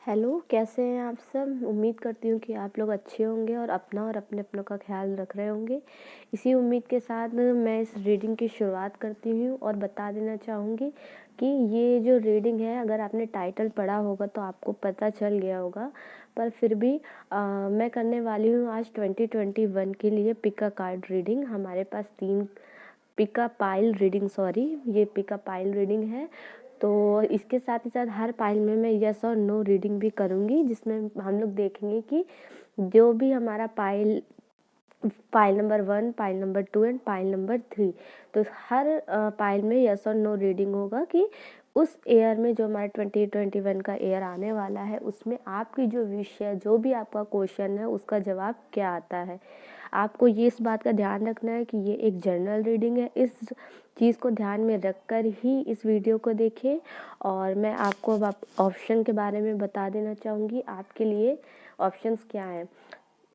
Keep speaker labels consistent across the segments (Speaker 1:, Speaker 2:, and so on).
Speaker 1: Hello, कैसे हैं आप सब? उम्मीद करती हूँ कि आप लोग अच्छे होंगे और अपना और अपने अपनों का ख्याल रख रहे होंगे। इसी उम्मीद के साथ मैं इस रीडिंग की शुरुआत करती हूँ और बता देना चाहूँगी कि ये जो रीडिंग है, अगर आपने टाइटल पढ़ा होगा तो आपको पता चल गया होगा, पर फिर भी मैं करने वाली हूँ आज 2021 के लिए पिक अ कार्ड रीडिंग। हमारे पास 3 पिक अ पाइल रीडिंग, ये पिक अ पाइल रीडिंग है। तो इसके साथ ही साथ हर पाइल में मैं यस और नो रीडिंग भी करूँगी, जिसमें हम लोग देखेंगे कि जो भी हमारा pile number 1, pile number 2 and pile number 3, तो हर पाइल में यस और नो रीडिंग होगा कि उस ईयर में जो हमारा 2021 का ईयर आने वाला है, उसमें आपकी जो विश है, जो भी आपका क्वेश्चन है, उसका जवाब क्या आता है। आपको ये इस बात का ध्यान रखना है कि ये एक जनरल रीडिंग है। इस चीज़ को ध्यान में रखकर ही इस वीडियो को देखें। और मैं आपको अब ऑप्शन के बारे में बता देना चाहूँगी, आपके लिए ऑप्शंस क्या हैं।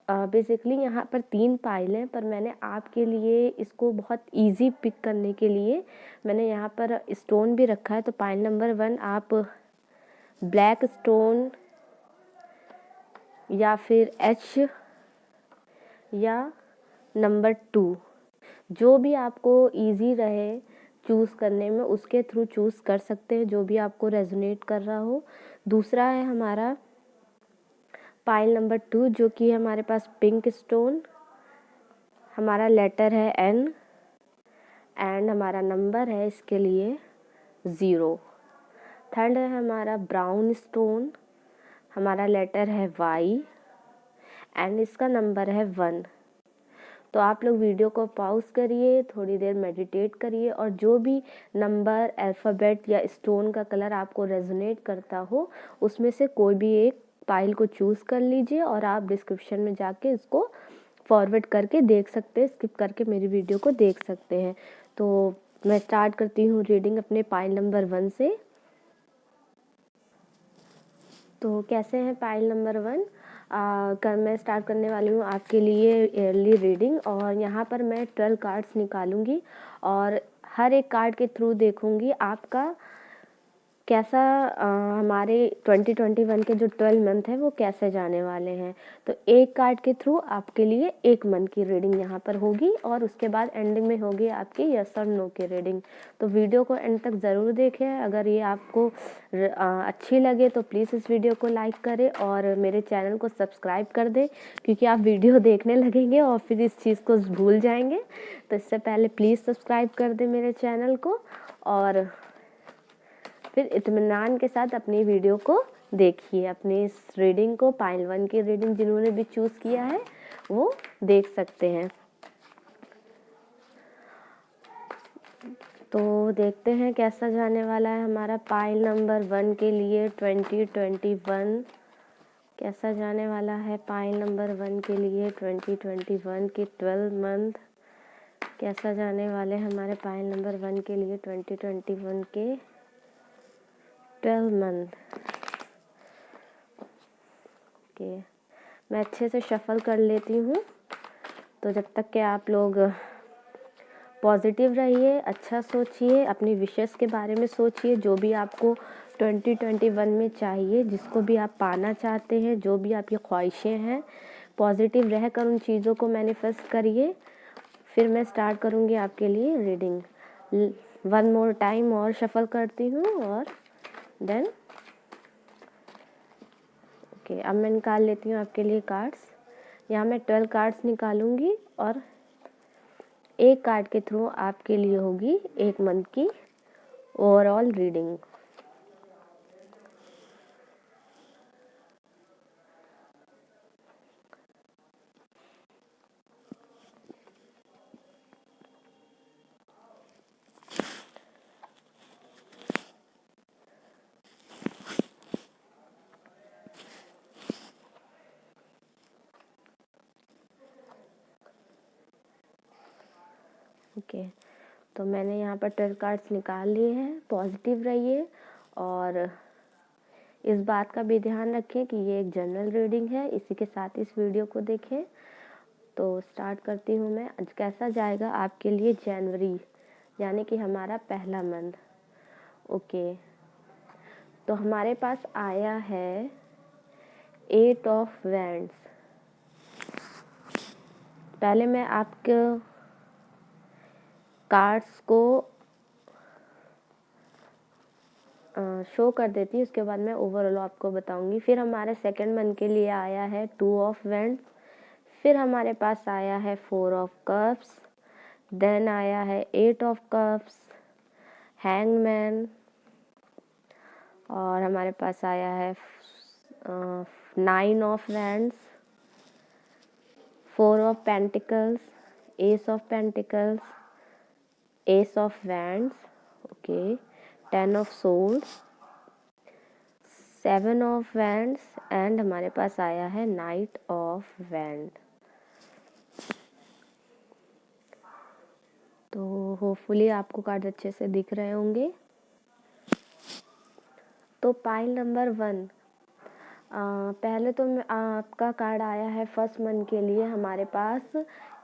Speaker 1: बेसिकली यहाँ पर 3 पाइल हैं, पर मैंने आपके लिए इसको बहुत इजी पिक करने के लिए मैंने यहाँ पर स्टोन भी रखा है। तो पाइल नंबर 1 आप ब्लैक स्टोन या फिर एच या नंबर 2, जो भी आपको इजी रहे चूज़ करने में, उसके थ्रू चूज़ कर सकते हैं, जो भी आपको रेजोनेट कर रहा हो। दूसरा है हमारा पाइल नंबर 2, जो कि हमारे पास पिंक स्टोन, हमारा लेटर है एन एंड हमारा नंबर है इसके लिए 0। थर्ड है हमारा ब्राउन स्टोन, हमारा लेटर है वाई एंड इसका नंबर है 1। तो आप लोग वीडियो को पॉज करिए, थोड़ी देर मेडिटेट करिए और जो भी नंबर, अल्फ़ाबेट या स्टोन का कलर आपको रेजोनेट करता हो, उसमें से कोई भी एक पाइल को चूज़ कर लीजिए और आप डिस्क्रिप्शन में जाके इसको फॉरवर्ड करके देख सकते हैं, स्किप करके मेरी वीडियो को देख सकते हैं। तो मैं स्टार्ट करती हूँ रीडिंग अपने पाइल नंबर 1 से। तो कैसे हैं पाइल नंबर 1? मैं स्टार्ट करने वाली हूँ आपके लिए ईयरली रीडिंग, और यहाँ पर मैं 12 कार्ड्स निकालूंगी और हर एक कार्ड के थ्रू देखूंगी आपका कैसा हमारे 2021 के जो 12 मंथ है वो कैसे जाने वाले हैं। तो एक कार्ड के थ्रू आपके लिए 1 मंथ की रीडिंग यहाँ पर होगी और उसके बाद एंडिंग में होगी आपकी यस और नो की रीडिंग। तो वीडियो को एंड तक ज़रूर देखें। अगर ये आपको अच्छी लगे तो प्लीज़ इस वीडियो को लाइक करें और मेरे चैनल को सब्सक्राइब कर दें, क्योंकि आप वीडियो देखने लगेंगे और फिर इस चीज़ को भूल जाएंगे। तो इससे पहले प्लीज़ सब्सक्राइब कर दें मेरे चैनल को और फिर इत्मीनान के साथ अपनी वीडियो को देखिए। अपनी इस रीडिंग को, पाइल 1 की रीडिंग जिन्होंने भी चूज़ किया है वो देख सकते हैं। तो देखते हैं कैसा जाने वाला है हमारा पाइल नंबर 1 के लिए 2021। कैसा जाने वाला है पाइल नंबर 1 के लिए 2021 के 12 मंथ। कैसा जाने वाले हमारे पाइल नंबर 1 के लिए 2021 के 12 मंथ। ओके, मैं अच्छे से शफल कर लेती हूँ। तो जब तक कि आप लोग पॉजिटिव रहिए, अच्छा सोचिए, अपनी विशेस के बारे में सोचिए, जो भी आपको 2021 में चाहिए, जिसको भी आप पाना चाहते हैं, जो भी आपकी ख्वाहिशें हैं, पॉजिटिव रहकर उन चीज़ों को मैनिफेस्ट करिए। फिर मैं स्टार्ट करूँगी आपके लिए रीडिंग। 1 मोर टाइम और शफल करती हूँ और देन ओके, अब मैं निकाल लेती हूँ आपके लिए कार्ड्स। यहाँ मैं 12 कार्ड्स निकालूंगी और एक कार्ड के थ्रू आपके लिए होगी 1 मंथ की ओवरऑल रीडिंग। ओके, तो मैंने यहाँ पर 12 कार्ड्स निकाल लिए हैं। पॉजिटिव रहिए और इस बात का भी ध्यान रखें कि ये एक जनरल रीडिंग है। इसी के साथ इस वीडियो को देखें। तो स्टार्ट करती हूँ मैं। आज कैसा जाएगा आपके लिए जनवरी, यानी कि हमारा पहला मंथ। ओके, तो हमारे पास आया है 8 ऑफ वैंड्स। पहले मैं आपके कार्ड्स को शो कर देती हूँ, उसके बाद मैं ओवरऑल आपको बताऊंगी। फिर हमारे सेकंड मंथ के लिए आया है 2 ऑफ वैंड्स, फिर हमारे पास आया है 4 ऑफ कप्स, देन आया है 8 ऑफ कप्स, हैंगमैन, और हमारे पास आया है 9 of wands, 4 of pentacles, S of pentacles, S of wands, okay, 10 of swords, 7 of wands, and हमारे पास आया है नाइट ऑफ वैंड। तो होपफुली आपको कार्ड अच्छे से दिख रहे होंगे। तो पाइल नंबर 1, पहले तो आपका कार्ड आया है फर्स्ट मंथ के लिए हमारे पास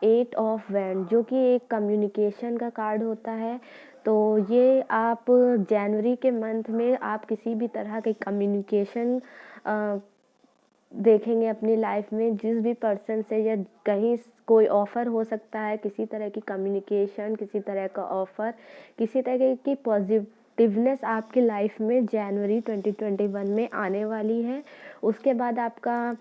Speaker 1: 8 ऑफ वैंड, जो कि एक कम्युनिकेशन का कार्ड होता है। तो ये आप जनवरी के मंथ में आप किसी भी तरह के कम्युनिकेशन देखेंगे अपनी लाइफ में, जिस भी पर्सन से, या कहीं कोई ऑफ़र हो सकता है, किसी तरह की कम्युनिकेशन, किसी तरह का ऑफ़र, किसी तरह की पॉजिटिवनेस आपकी लाइफ में जनवरी 2021 में आने वाली है। उसके बाद आपका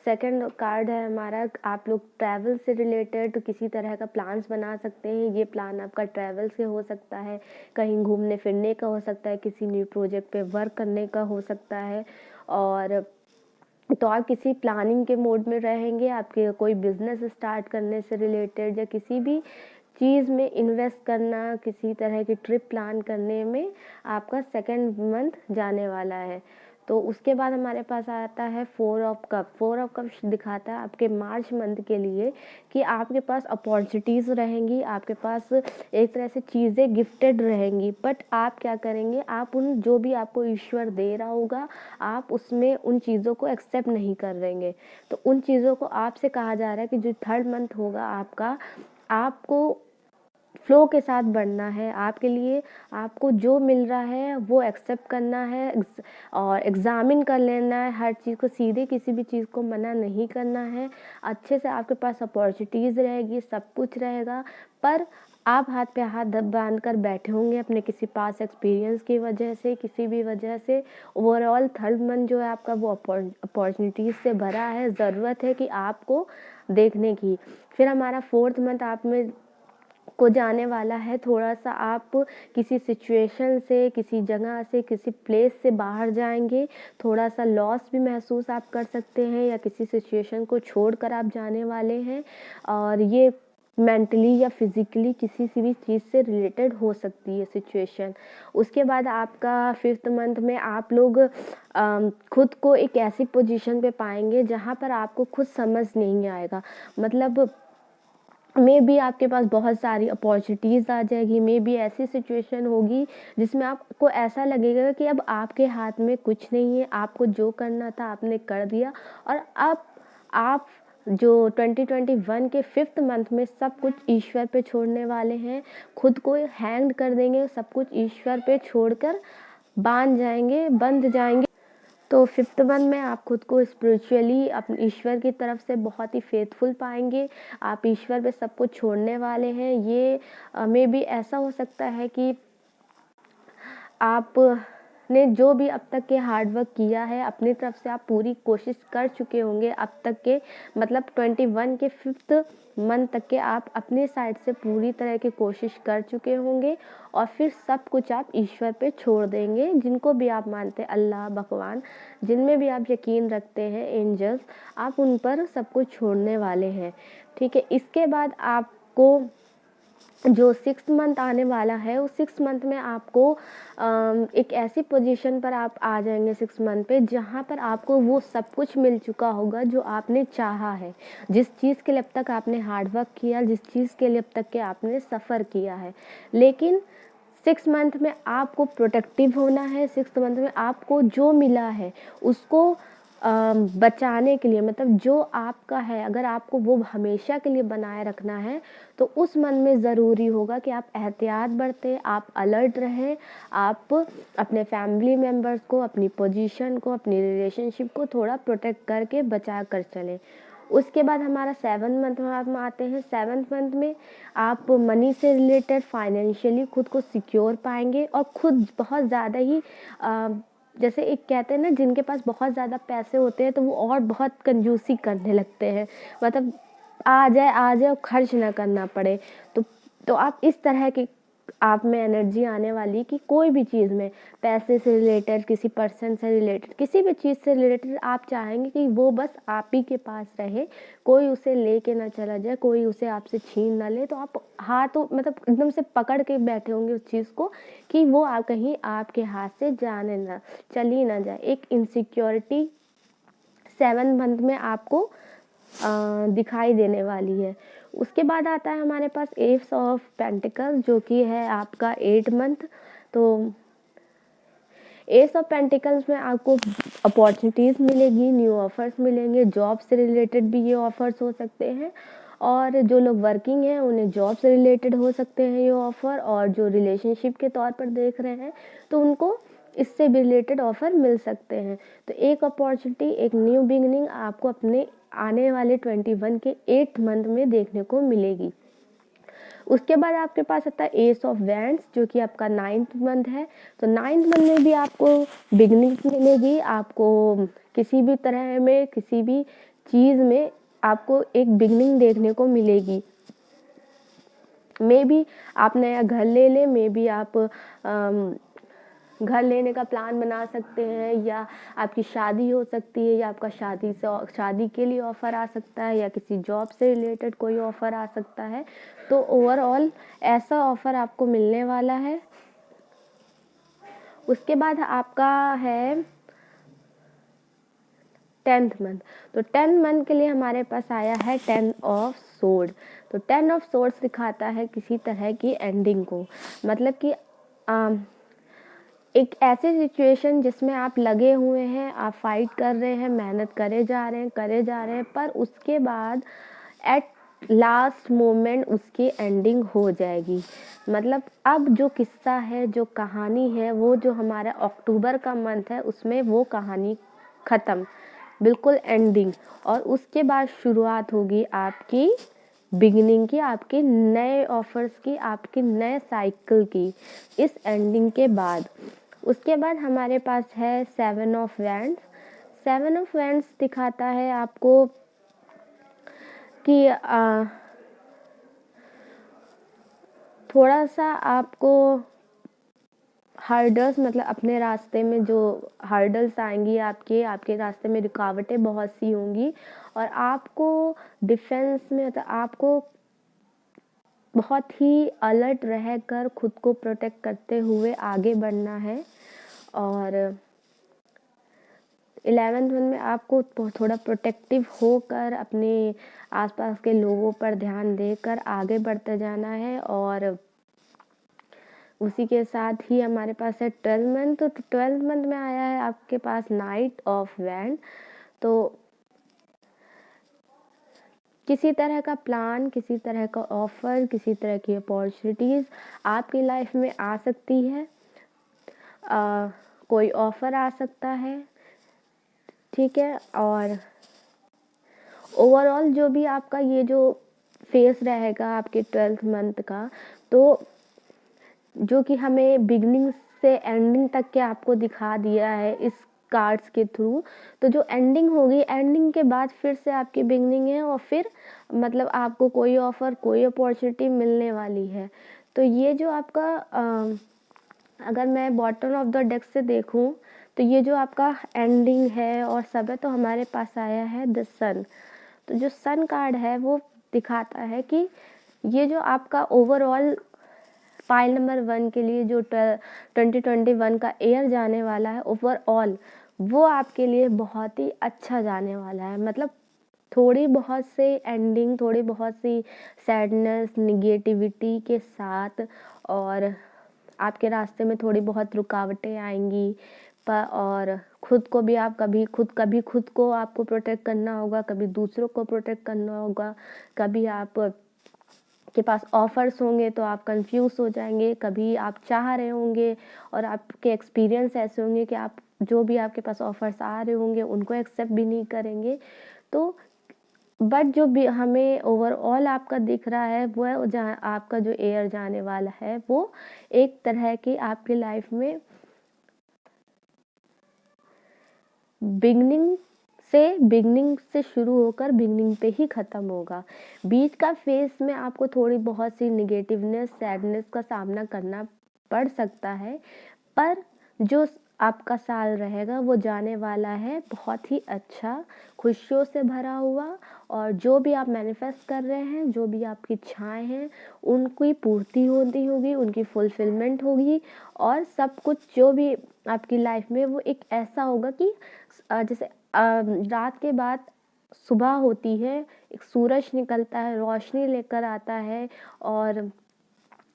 Speaker 1: सेकंड कार्ड है हमारा, आप लोग ट्रैवल से रिलेटेड किसी तरह का प्लान्स बना सकते हैं। ये प्लान आपका ट्रैवल से हो सकता है, कहीं घूमने फिरने का हो सकता है, किसी न्यू प्रोजेक्ट पे वर्क करने का हो सकता है। और तो आप किसी प्लानिंग के मोड में रहेंगे, आपके कोई बिजनेस स्टार्ट करने से रिलेटेड, या किसी भी चीज़ में इन्वेस्ट करना, किसी तरह की ट्रिप प्लान करने में आपका सेकंड मंथ जाने वाला है। तो उसके बाद हमारे पास आता है 4 ऑफ कप। 4 ऑफ कप दिखाता है आपके मार्च मंथ के लिए कि आपके पास अपॉर्चुनिटीज़ रहेंगी, आपके पास एक तरह से चीज़ें गिफ्टेड रहेंगी, बट आप क्या करेंगे, आप उन जो भी आपको ईश्वर दे रहा होगा, आप उसमें उन चीज़ों को एक्सेप्ट नहीं कर देंगे। तो उन चीज़ों को आपसे कहा जा रहा है कि जो थर्ड मंथ होगा आपका, आपको फ्लो के साथ बढ़ना है। आपके लिए आपको जो मिल रहा है वो एक्सेप्ट करना है और एग्ज़ामिन कर लेना है हर चीज़ को, सीधे किसी भी चीज़ को मना नहीं करना है। अच्छे से आपके पास अपॉर्चुनिटीज़ रहेगी, सब कुछ रहेगा, पर आप हाथ पे हाथ बांध कर बैठे होंगे अपने किसी पास एक्सपीरियंस की वजह से, किसी भी वजह से। ओवरऑल थर्ड मंथ जो है आपका वो अपॉर्चुनिटीज़ से भरा है, ज़रूरत है कि आपको देखने की। फिर हमारा फोर्थ मंथ आप में को जाने वाला है, थोड़ा सा आप किसी सिचुएशन से, किसी जगह से, किसी प्लेस से बाहर जाएंगे, थोड़ा सा लॉस भी महसूस आप कर सकते हैं, या किसी सिचुएशन को छोड़कर आप जाने वाले हैं, और ये मेंटली या फिजिकली किसी सी भी चीज़ से रिलेटेड हो सकती है सिचुएशन। उसके बाद आपका फिफ्थ मंथ में आप लोग खुद को एक ऐसी पोजीशन पे पाएंगे जहाँ पर आपको खुद समझ नहीं आएगा, मतलब मे भी आपके पास बहुत सारी अपॉर्चुनिटीज़ आ जाएगी, मे भी ऐसी सिचुएशन होगी जिसमें आपको ऐसा लगेगा कि अब आपके हाथ में कुछ नहीं है, आपको जो करना था आपने कर दिया, और अब आप जो 2021 के फिफ्थ मंथ में सब कुछ ईश्वर पे छोड़ने वाले हैं, खुद को हैंग कर देंगे, सब कुछ ईश्वर पे छोड़कर बंध जाएंगे। तो फिफ्थ मंथ में आप खुद को स्पिरिचुअली अपने ईश्वर की तरफ से बहुत ही फेथफुल पाएंगे, आप ईश्वर पे सब कुछ छोड़ने वाले हैं। ये मे बी ऐसा हो सकता है कि आपने जो भी अब तक के हार्डवर्क किया है, अपनी तरफ से आप पूरी कोशिश कर चुके होंगे अब तक के, मतलब 21 के फिफ्थ मंथ तक के आप अपने साइड से पूरी तरह की कोशिश कर चुके होंगे, और फिर सब कुछ आप ईश्वर पे छोड़ देंगे। जिनको भी आप मानते हैं, अल्लाह, भगवान, जिनमें भी आप यकीन रखते हैं, एंजल्स, आप उन पर सब कुछ छोड़ने वाले हैं, ठीक है। इसके बाद आपको जो सिक्स मंथ आने वाला है, उस सिक्स मंथ में आपको एक ऐसी पोजीशन पर आप आ जाएंगे सिक्स मंथ पे, जहाँ पर आपको वो सब कुछ मिल चुका होगा जो आपने चाहा है, जिस चीज़ के लिए अब तक आपने हार्डवर्क किया, जिस चीज़ के लिए अब तक के आपने सफ़र किया है। लेकिन सिक्स मंथ में आपको प्रोटेक्टिव होना है, सिक्स मंथ में आपको जो मिला है उसको बचाने के लिए, मतलब जो आपका है अगर आपको वो हमेशा के लिए बनाए रखना है तो उस मन में ज़रूरी होगा कि आप एहतियात बरतें, आप अलर्ट रहें, आप अपने फैमिली मेम्बर्स को, अपनी पोजीशन को, अपनी रिलेशनशिप को थोड़ा प्रोटेक्ट करके बचा कर चलें। उसके बाद हमारा 7th मंथ में हम आते हैं। 7th मंथ में आप मनी से रिलेटेड फाइनेंशियली खुद को सिक्योर पाएंगे और खुद बहुत ज़्यादा ही जैसे एक कहते हैं ना, जिनके पास बहुत ज़्यादा पैसे होते हैं तो वो और बहुत कंजूसी करने लगते हैं, मतलब आ जाए और खर्च ना करना पड़े। तो आप इस तरह की आप में एनर्जी आने वाली कि कोई भी चीज़ में, पैसे से रिलेटेड, किसी पर्सन से रिलेटेड, किसी भी चीज़ से रिलेटेड आप चाहेंगे कि वो बस आप ही के पास रहे, कोई उसे लेके ना चला जाए, कोई उसे आपसे छीन ना ले। तो आप हाथों मतलब एकदम से पकड़ के बैठे होंगे उस चीज़ को कि वो आप कहीं आपके हाथ से जाने ना चली ना जाए। एक इनसिक्योरिटी 7th मंथ में आपको दिखाई देने वाली है। उसके बाद आता है हमारे पास एस ऑफ पेंटिकल्स, जो कि है आपका 8 मंथ। तो एस ऑफ पेंटिकल्स में आपको अपॉर्चुनिटीज़ मिलेगी, न्यू ऑफर्स मिलेंगे, जॉब से रिलेटेड भी ये ऑफर्स हो सकते हैं, और जो लोग वर्किंग हैं उन्हें जॉब से रिलेटेड हो सकते हैं ये ऑफ़र, और जो रिलेशनशिप के तौर पर देख रहे हैं तो उनको इससे भी रिलेटेड ऑफ़र मिल सकते हैं। तो एक अपॉर्चुनिटी, एक न्यू बिगिनिंग आपको अपने आने वाले 21 के 8th मंथ में देखने को मिलेगी। उसके बाद आपके पास आता है एस ऑफ वैंड्स, जो कि आपका 9th मंथ है। तो 9th मंथ में भी आपको बिगनिंग मिलेगी, आपको किसी भी तरह में, किसी भी चीज़ में आपको एक बिगनिंग देखने को मिलेगी। मे बी आप नया घर ले लें, मे बी आप घर लेने का प्लान बना सकते हैं, या आपकी शादी हो सकती है, या आपका शादी के लिए ऑफ़र आ सकता है, या किसी जॉब से रिलेटेड कोई ऑफ़र आ सकता है। तो ओवरऑल ऐसा ऑफ़र आपको मिलने वाला है। उसके बाद आपका है 10th मंथ। तो 10th मंथ के लिए हमारे पास आया है 10 ऑफ सोर्ड। तो 10 ऑफ सोर्ड्स दिखाता है किसी तरह की एंडिंग को, मतलब कि एक ऐसी सिचुएशन जिसमें आप लगे हुए हैं, आप फाइट कर रहे हैं, मेहनत करे जा रहे हैं, पर उसके बाद एट लास्ट मोमेंट उसकी एंडिंग हो जाएगी। मतलब अब जो किस्सा है, जो कहानी है, वो जो हमारा अक्टूबर का मंथ है उसमें वो कहानी ख़त्म, बिल्कुल एंडिंग, और उसके बाद शुरुआत होगी आपकी बिगिनिंग की, आपके नए ऑफर्स की, आपके नए साइकिल की, इस एंडिंग के बाद। उसके बाद हमारे पास है 7 ऑफ वैंड्स। 7 ऑफ वैंड्स दिखाता है आपको कि थोड़ा सा आपको हर्डल्स, मतलब अपने रास्ते में जो हर्डल्स आएंगी, आपके रास्ते में रुकावटें बहुत सी होंगी, और आपको डिफेंस में, मतलब आपको बहुत ही अलर्ट रहकर खुद को प्रोटेक्ट करते हुए आगे बढ़ना है। और 11th मंथ में आपको थोड़ा प्रोटेक्टिव होकर अपने आसपास के लोगों पर ध्यान देकर आगे बढ़ते जाना है। और उसी के साथ ही हमारे पास है 12th मंथ। तो 12th मंथ में आया है आपके पास नाइट ऑफ वैंड। तो किसी तरह का प्लान, किसी तरह का ऑफर, किसी तरह की अपॉर्चुनिटीज़ आपकी लाइफ में आ सकती है। कोई ऑफर आ सकता है, ठीक है। और ओवरऑल जो भी आपका ये जो फेस रहेगा आपके 12th मंथ का, तो जो कि हमें बिगनिंग से एंडिंग तक के आपको दिखा दिया है इस कार्ड्स के थ्रू। तो जो एंडिंग होगी, एंडिंग के बाद फिर से आपकी बिगनिंग है, और फिर मतलब आपको कोई ऑफर, कोई अपॉर्चुनिटी मिलने वाली है। तो ये जो आपका अगर मैं बॉटम ऑफ द डेक से देखूं, तो ये जो आपका एंडिंग है और सब है, तो हमारे पास आया है द सन। तो जो सन कार्ड है वो दिखाता है कि ये जो आपका ओवरऑल फाइल नंबर 1 के लिए जो 2021 का ईयर जाने वाला है ओवरऑल, वो आपके लिए बहुत ही अच्छा जाने वाला है। मतलब थोड़ी बहुत सी एंडिंग, थोड़ी बहुत सी सैडनेस, निगेटिविटी के साथ, और आपके रास्ते में थोड़ी बहुत रुकावटें आएंगी, और खुद को भी आप कभी खुद को आपको प्रोटेक्ट करना होगा, कभी दूसरों को प्रोटेक्ट करना होगा, कभी आप के पास ऑफ़र्स होंगे तो आप कंफ्यूज हो जाएंगे, कभी आप चाह रहे होंगे और आपके एक्सपीरियंस ऐसे होंगे कि आप जो भी आपके पास ऑफ़र्स आ रहे होंगे उनको एक्सेप्ट भी नहीं करेंगे। तो बट जो भी हमें ओवरऑल आपका दिख रहा है वो है जहाँ आपका जो एयर जाने वाला है वो एक तरह की आपकी लाइफ में बिगनिंग से शुरू होकर बिगनिंग पे ही ख़त्म होगा। बीच का फेस में आपको थोड़ी बहुत सी निगेटिवनेस, सैडनेस का सामना करना पड़ सकता है, पर जो आपका साल रहेगा वो जाने वाला है बहुत ही अच्छा, खुशियों से भरा हुआ, और जो भी आप मैनिफेस्ट कर रहे हैं, जो भी आपकी इच्छाएं हैं, उनकी पूर्ति होती होगी, उनकी फुलफिलमेंट होगी, और सब कुछ जो भी आपकी लाइफ में वो एक ऐसा होगा कि जैसे रात के बाद सुबह होती है, एक सूरज निकलता है, रोशनी लेकर आता है, और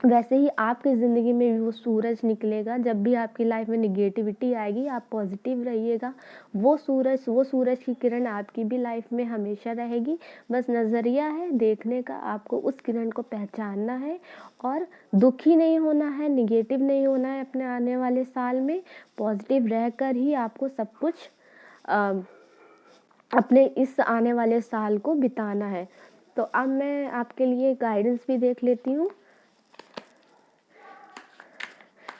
Speaker 1: वैसे ही आपकी ज़िंदगी में भी वो सूरज निकलेगा। जब भी आपकी लाइफ में निगेटिविटी आएगी, आप पॉजिटिव रहिएगा, वो सूरज की किरण आपकी भी लाइफ में हमेशा रहेगी। बस नज़रिया है देखने का, आपको उस किरण को पहचानना है और दुखी नहीं होना है, निगेटिव नहीं होना है। अपने आने वाले साल में पॉजिटिव रहकर ही आपको सब कुछ अपने इस आने वाले साल को बिताना है। तो अब मैं आपके लिए गाइडेंस भी देख लेती हूँ,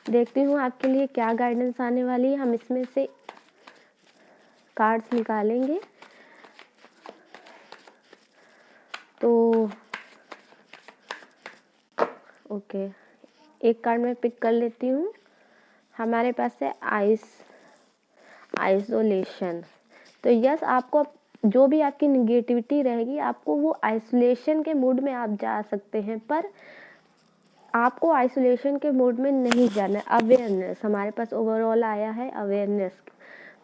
Speaker 1: देखती हूँ आपके लिए क्या गाइडेंस आने वाली है। हम इसमें से कार्ड्स निकालेंगे। तो ओके, एक कार्ड मैं पिक कर लेती हूँ। हमारे पास है आइसोलेशन। तो यस, आपको जो भी आपकी निगेटिविटी रहेगी, आपको वो आइसोलेशन के मूड में आप जा सकते हैं, पर आपको आइसोलेशन के मूड में नहीं जाना है। अवेयरनेस हमारे पास ओवरऑल आया है, अवेयरनेस।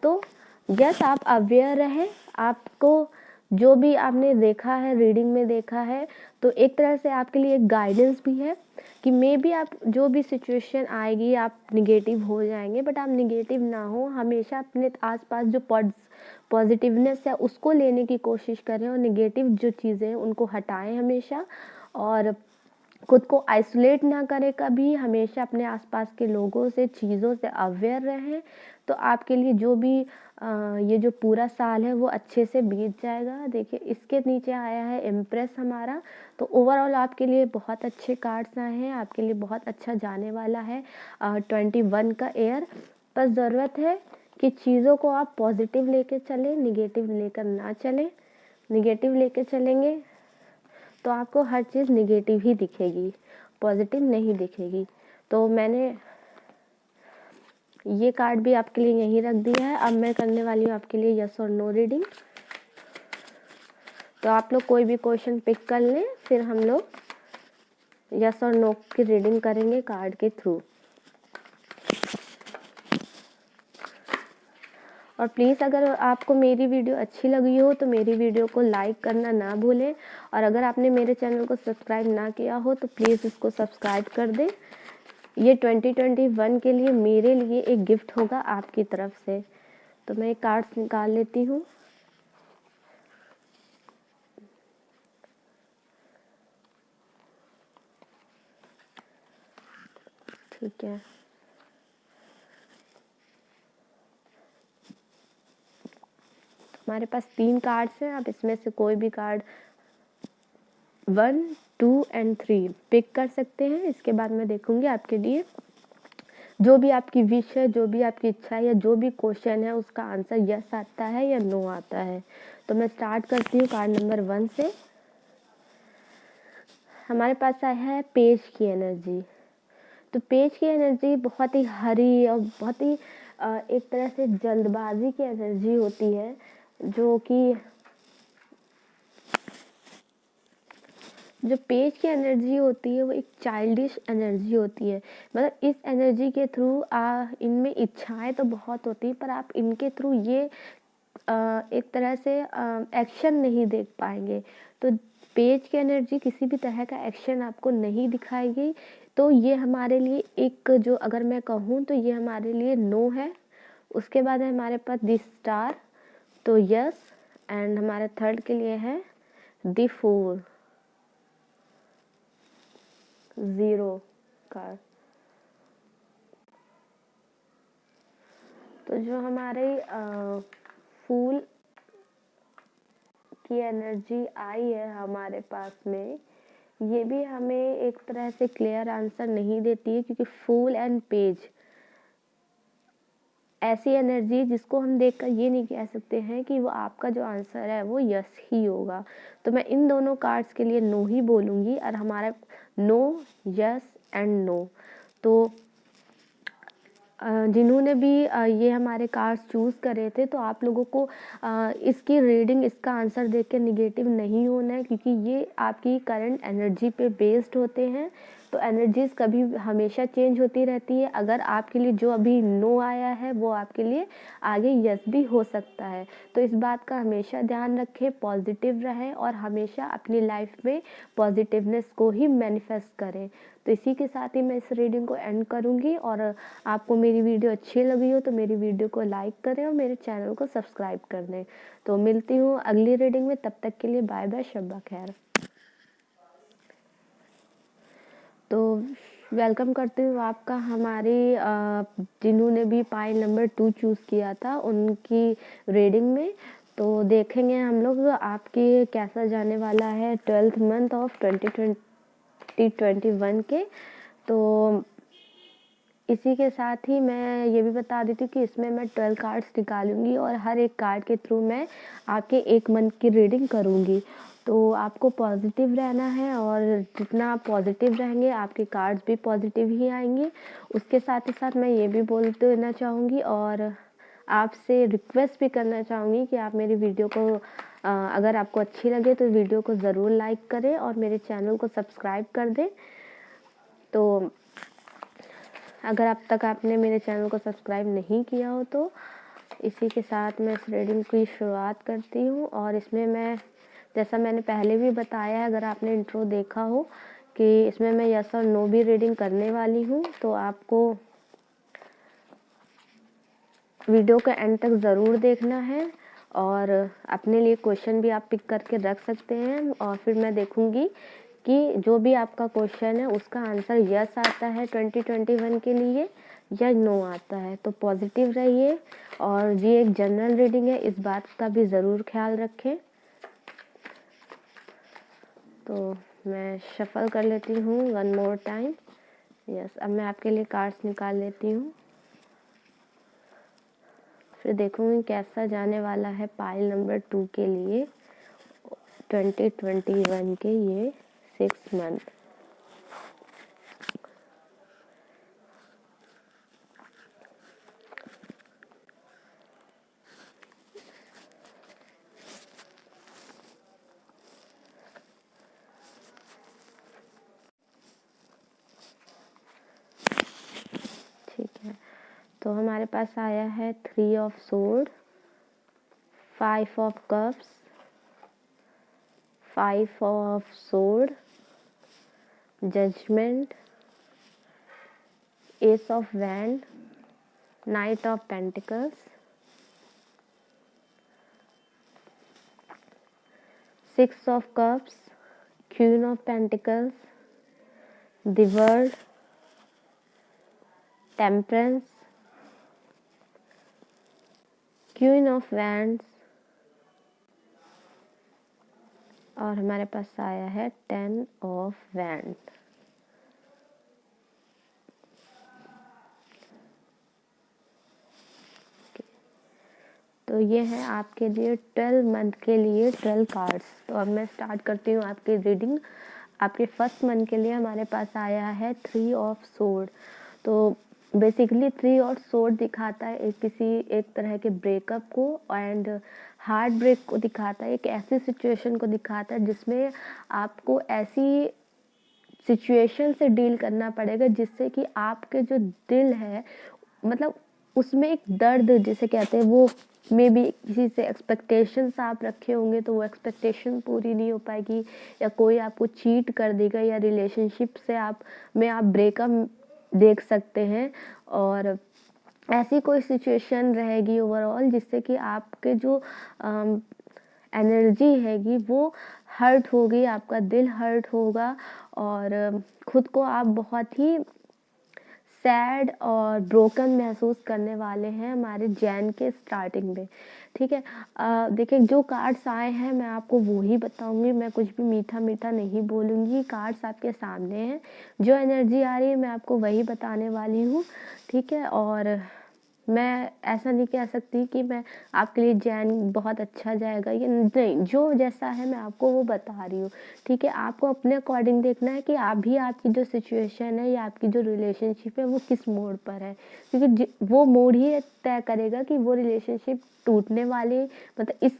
Speaker 1: तो यस, आप अवेयर रहें। आपको जो भी आपने देखा है, रीडिंग में देखा है, तो एक तरह से आपके लिए एक गाइडेंस भी है कि मे बी आप जो भी सिचुएशन आएगी आप निगेटिव हो जाएंगे, बट आप निगेटिव ना हो। हमेशा अपने आसपास जो पॉजिटिवनेस है उसको लेने की कोशिश करें, और निगेटिव जो चीज़ें हैं उनको हटाएं हमेशा, और खुद को आइसोलेट ना करें कभी। हमेशा अपने आसपास के लोगों से, चीज़ों से अवेयर रहें। तो आपके लिए जो भी ये जो पूरा साल है वो अच्छे से बीत जाएगा। देखिए, इसके नीचे आया है एम्प्रेस हमारा। तो ओवरऑल आपके लिए बहुत अच्छे कार्ड्स आए हैं, आपके लिए बहुत अच्छा जाने वाला है 21 का एयर। बस ज़रूरत है कि चीज़ों को आप पॉजिटिव लेके चलें, निगेटिव लेकर ना चलें। निगेटिव लेके चलेंगे तो आपको हर चीज़ निगेटिव ही दिखेगी, पॉजिटिव नहीं दिखेगी। तो मैंने ये कार्ड भी आपके लिए यहीं रख दिया है। अब मैं करने वाली हूँ आपके लिए यस और नो रीडिंग। तो आप लोग कोई भी क्वेश्चन पिक कर लें, फिर हम लोग यस और नो की रीडिंग करेंगे कार्ड के थ्रू। और प्लीज़, अगर आपको मेरी वीडियो अच्छी लगी हो तो मेरी वीडियो को लाइक करना ना भूलें, और अगर आपने मेरे चैनल को सब्सक्राइब ना किया हो तो प्लीज़ इसको सब्सक्राइब कर दें। ये 2021 के लिए मेरे लिए एक गिफ्ट होगा आपकी तरफ से। तो मैं कार्ड्स निकाल लेती हूँ। ठीक है, हमारे पास 3 कार्ड्स हैं। आप इसमें से कोई भी कार्ड 1, 2 एंड 3 पिक कर सकते हैं। इसके बाद मैं देखूंगी आपके लिए जो भी आपकी विश है, जो भी आपकी इच्छा है, या जो भी क्वेश्चन है उसका आंसर यस आता है या नो आता है। तो मैं स्टार्ट करती हूँ कार्ड नंबर 1 से। हमारे पास आया है पेज की एनर्जी। तो पेज की एनर्जी बहुत ही हरी और बहुत ही एक तरह से जल्दबाजी की एनर्जी होती है, जो कि जो पेज की एनर्जी होती है वो एक चाइल्डिश एनर्जी होती है। मतलब इस एनर्जी के थ्रू इनमें इच्छाएं तो बहुत होती है, पर आप इनके थ्रू ये एक तरह से एक्शन नहीं देख पाएंगे। तो पेज की एनर्जी किसी भी तरह का एक्शन आपको नहीं दिखाएगी। तो ये हमारे लिए एक, जो अगर मैं कहूँ तो ये हमारे लिए नो है। उसके बाद है हमारे पास द स्टार, तो यस। एंड हमारे थर्ड के लिए है द फूल, 0 कार्ड। तो जो हमारे फूल की एनर्जी आई है हमारे पास में, ये भी हमें एक तरह से क्लियर आंसर नहीं देती है, क्योंकि फूल एंड पेज ऐसी एनर्जी जिसको हम देखकर ये नहीं कह सकते हैं कि वो आपका जो आंसर है वो यस ही होगा। तो मैं इन दोनों कार्ड्स के लिए नो ही बोलूँगी, और हमारा नो, यस एंड नो। तो जिन्होंने भी ये हमारे कार्ड्स चूज़ करे थे, तो आप लोगों को इसकी रीडिंग, इसका आंसर देख के निगेटिव नहीं होना है, क्योंकि ये आपकी करंट एनर्जी पे बेस्ड होते हैं। तो एनर्जीज़ कभी हमेशा चेंज होती रहती है। अगर आपके लिए जो अभी नो आया है वो आपके लिए आगे यस भी हो सकता है। तो इस बात का हमेशा ध्यान रखें, पॉजिटिव रहें और हमेशा अपनी लाइफ में पॉजिटिवनेस को ही मैनिफेस्ट करें। तो इसी के साथ ही मैं इस रीडिंग को एंड करूँगी। और आपको मेरी वीडियो अच्छी लगी हो तो मेरी वीडियो को लाइक करें और मेरे चैनल को सब्सक्राइब कर दें। तो मिलती हूँ अगली रीडिंग में, तब तक के लिए बाय बाय, शब्बा खैर। तो वेलकम करती हूँ आपका हमारी जिन्होंने भी पाइल नंबर 2 चूज़ किया था उनकी रीडिंग में। तो देखेंगे हम लोग आपके कैसा जाने वाला है 12th मंथ ऑफ 2021 के। तो इसी के साथ ही मैं ये भी बता देती हूँ कि इसमें मैं 12 कार्ड्स निकालूंगी और हर एक कार्ड के थ्रू मैं आपके 1 मंथ की रीडिंग करूँगी। तो आपको पॉजिटिव रहना है, और जितना आप पॉजिटिव रहेंगे आपके कार्ड्स भी पॉजिटिव ही आएंगे। उसके साथ ही साथ मैं ये भी बोल देना चाहूँगी और आपसे रिक्वेस्ट भी करना चाहूँगी कि आप मेरी वीडियो को अगर आपको अच्छी लगे तो वीडियो को ज़रूर लाइक करें और मेरे चैनल को सब्सक्राइब कर दें। तो अगर अब तक आपने मेरे चैनल को सब्सक्राइब नहीं किया हो तो इसी के साथ मैं इस रीडिंग की शुरुआत करती हूँ। और इसमें मैं, जैसा मैंने पहले भी बताया है, अगर आपने इंट्रो देखा हो कि इसमें मैं यस और नो भी रीडिंग करने वाली हूँ, तो आपको वीडियो के एंड तक ज़रूर देखना है। और अपने लिए क्वेश्चन भी आप पिक करके रख सकते हैं, और फिर मैं देखूँगी कि जो भी आपका क्वेश्चन है उसका आंसर यस आता है 2021 के लिए या नो आता है। तो पॉजिटिव रहिए, और ये एक जनरल रीडिंग है, इस बात का भी ज़रूर ख्याल रखें। तो मैं शफल कर लेती हूँ 1 मोर टाइम। यस, अब मैं आपके लिए कार्ड्स निकाल लेती हूँ, फिर देखूँगी कैसा जाने वाला है पाइल नंबर 2 के लिए 2021 के ये 6 मंथ। ठीक है, तो हमारे पास आया है 3 of sword, 5 of cups, 5 of sword, judgement, ace of wand, knight of pentacles, 6 of cups, queen of pentacles, the world, temperance, queen of wands, और हमारे पास आया है 10 ऑफ वैंड। तो ये है आपके लिए 12 मंथ के लिए 12 कार्ड्स। तो अब मैं स्टार्ट करती हूँ आपकी रीडिंग। आपके फर्स्ट मंथ के लिए हमारे पास आया है 3 ऑफ सोर्ड। तो बेसिकली 3 और सोर्ड दिखाता है एक तरह के ब्रेकअप को एंड हार्ट ब्रेक को दिखाता है। एक ऐसी सिचुएशन को दिखाता है जिसमें आपको ऐसी सिचुएशन से डील करना पड़ेगा जिससे कि आपके जो दिल है, मतलब उसमें एक दर्द जिसे कहते हैं, वो मे बी किसी से एक्सपेक्टेशंस आप रखे होंगे तो वो एक्सपेक्टेशन पूरी नहीं हो पाएगी, या कोई आपको चीट कर देगा, या रिलेशनशिप से आप ब्रेकअप देख सकते हैं। और ऐसी कोई सिचुएशन रहेगी ओवरऑल जिससे कि आपके जो एनर्जी हैगी वो हर्ट होगी, आपका दिल हर्ट होगा और खुद को आप बहुत ही सैड और ब्रोकन महसूस करने वाले हैं हमारे जैन के स्टार्टिंग में। ठीक है, देखिए जो कार्ड्स आए हैं मैं आपको वो ही बताऊंगी, मैं कुछ भी मीठा मीठा नहीं बोलूंगी। कार्ड्स आपके सामने हैं, जो एनर्जी आ रही है मैं आपको वही बताने वाली हूँ। ठीक है, और मैं ऐसा नहीं कह सकती कि मैं आपके लिए जैन बहुत अच्छा जाएगा या नहीं, जो जैसा है मैं आपको वो बता रही हूँ। ठीक है, आपको अपने अकॉर्डिंग देखना है कि आप भी आपकी जो सिचुएशन है या आपकी जो रिलेशनशिप है वो किस मोड पर है, क्योंकि वो मोड ही तय करेगा कि वो रिलेशनशिप टूटने वाली मतलब इस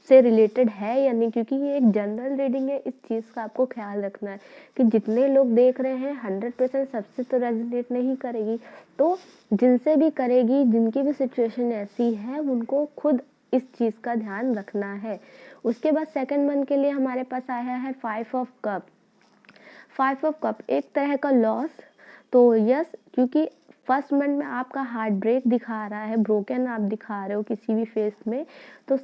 Speaker 1: से रिलेटेड है या नहीं, क्योंकि ये एक जनरल रीडिंग है। इस चीज़ का आपको ख्याल रखना है कि जितने लोग देख रहे हैं 100% सबसे तो रेजोनेट नहीं करेगी, तो जिनसे भी करेगी, जिनकी भी सिचुएशन ऐसी है उनको खुद इस चीज़ का ध्यान रखना है। उसके बाद सेकंड मंथ के लिए हमारे पास आया है 5 ऑफ कप। 5 ऑफ कप एक तरह का लॉस, तो यस, क्योंकि फर्स्ट मंथ में आपका हार्ट ब्रेक दिखा रहा है, ब्रोकन आप दिखा रहे हो किसी भी फेस में, तो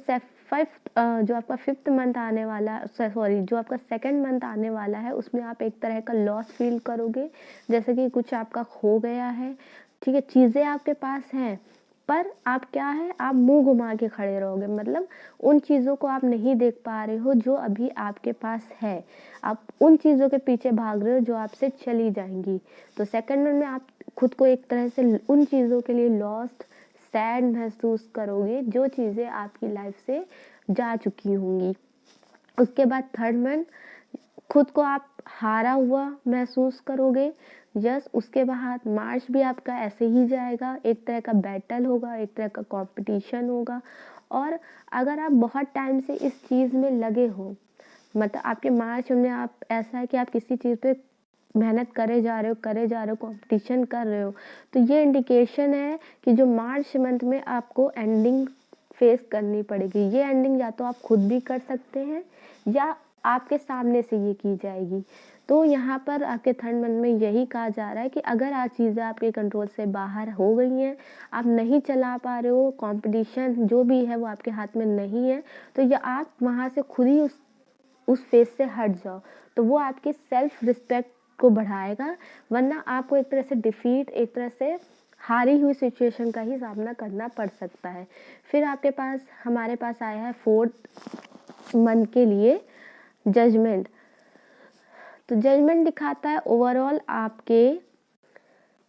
Speaker 1: जो आपका फिफ्थ मंथ आने वाला, सॉरी जो आपका सेकंड मंथ आने वाला है उसमें आप एक तरह का लॉस फील करोगे, जैसे कि कुछ आपका खो गया है। ठीक है, चीज़ें आपके पास हैं पर आप क्या है, आप मुंह घुमा के खड़े रहोगे, मतलब उन चीज़ों को आप नहीं देख पा रहे हो जो अभी आपके पास है, आप उन चीज़ों के पीछे भाग रहे हो जो आपसे चली जाएंगी। तो सेकंड में आप खुद को एक तरह से उन चीज़ों के लिए लॉस्ट, सैड महसूस करोगे जो चीज़ें आपकी लाइफ से जा चुकी होंगी। उसके बाद थर्ड मंथ खुद को आप हारा हुआ महसूस करोगे। यस, उसके बाद मार्च भी आपका ऐसे ही जाएगा, एक तरह का बैटल होगा, एक तरह का कंपटीशन होगा। और अगर आप बहुत टाइम से इस चीज़ में लगे हो, मतलब आपके मार्च में आप ऐसा है कि आप किसी चीज़ पे मेहनत करे जा रहे हो, कंपटीशन कर रहे हो, तो ये इंडिकेशन है कि जो मार्च मंथ में आपको एंडिंग फेस करनी पड़ेगी। ये एंडिंग या तो आप खुद भी कर सकते हैं या आपके सामने से ये की जाएगी। तो यहाँ पर आपके थर्ड मंथ में यही कहा जा रहा है कि अगर आज चीज़ें आपके कंट्रोल से बाहर हो गई हैं, आप नहीं चला पा रहे हो, कंपटीशन जो भी है वो आपके हाथ में नहीं है, तो या आप वहाँ से खुद ही उस फेज से हट जाओ, तो वो आपके सेल्फ रिस्पेक्ट को बढ़ाएगा। वरना आपको एक तरह से डिफीट, एक तरह से हारी हुई सिचुएशन का ही सामना करना पड़ सकता है। फिर आपके पास, हमारे पास आया है फोर्थ मंथ के लिए जजमेंट। तो जजमेंट दिखाता है ओवरऑल आपके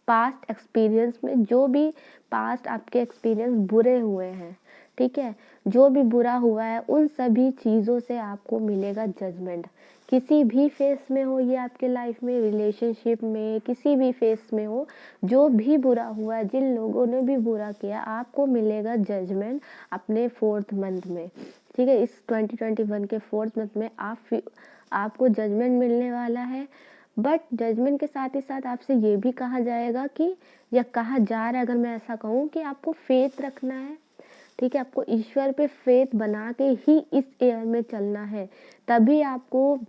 Speaker 1: पास्ट एक्सपीरियंस में, जो भी पास्ट आपके एक्सपीरियंस बुरे हुए हैं, ठीक है, जो भी बुरा हुआ है उन सभी चीज़ों से आपको मिलेगा जजमेंट। किसी भी फेस में हो, ये आपके लाइफ में, रिलेशनशिप में, किसी भी फेस में हो, जो भी बुरा हुआ है, जिन लोगों ने भी बुरा किया, आपको मिलेगा जजमेंट अपने फोर्थ मंथ में। ठीक है, इस 2021 के फोर्थ मंथ में आपको जजमेंट मिलने वाला है। बट जजमेंट के साथ ही साथ आपसे ये भी कहा जाएगा कि, या कहा जा रहा है अगर मैं ऐसा कहूँ, कि आपको फेथ रखना है। ठीक है, आपको ईश्वर पे फेथ बना के ही इस ईयर में चलना है, तभी आपको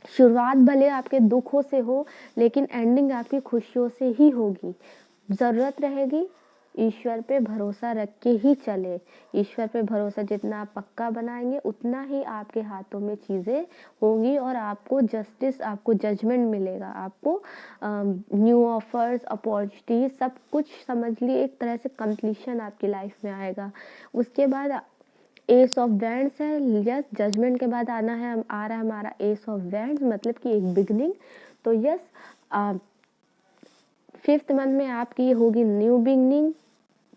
Speaker 1: शुरुआत भले आपके दुखों से हो लेकिन एंडिंग आपकी खुशियों से ही होगी। ज़रूरत रहेगी ईश्वर पे भरोसा रख के ही चले। ईश्वर पे भरोसा जितना आप पक्का बनाएंगे उतना ही आपके हाथों में चीज़ें होंगी और आपको जस्टिस, आपको जजमेंट मिलेगा, आपको न्यू ऑफर्स, अपॉर्चुनिटी, सब कुछ समझ लिए एक तरह से कंप्लीशन आपकी लाइफ में आएगा। उसके बाद एस ऑफ वैंड्स है। यस, जजमेंट के बाद आ रहा है हमारा एस ऑफ वैंड्स, मतलब कि एक बिगनिंग। तो यस, फिफ्थ मंथ में आपकी होगी न्यू बिगनिंग।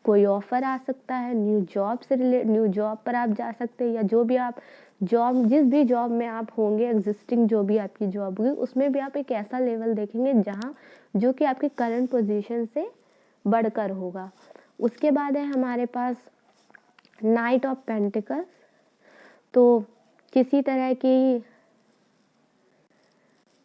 Speaker 1: कोई ऑफर आ सकता है, न्यू जॉब पर आप जा सकते हैं, या जो भी आप जॉब, जिस भी जॉब में आप होंगे, एग्जिस्टिंग जो भी आपकी जॉब होगी उसमें भी आप एक ऐसा लेवल देखेंगे जहाँ जो कि आपके करंट पोजीशन से बढ़कर होगा। उसके बाद है हमारे पास नाइट ऑफ पेंटिकल्स। तो किसी तरह की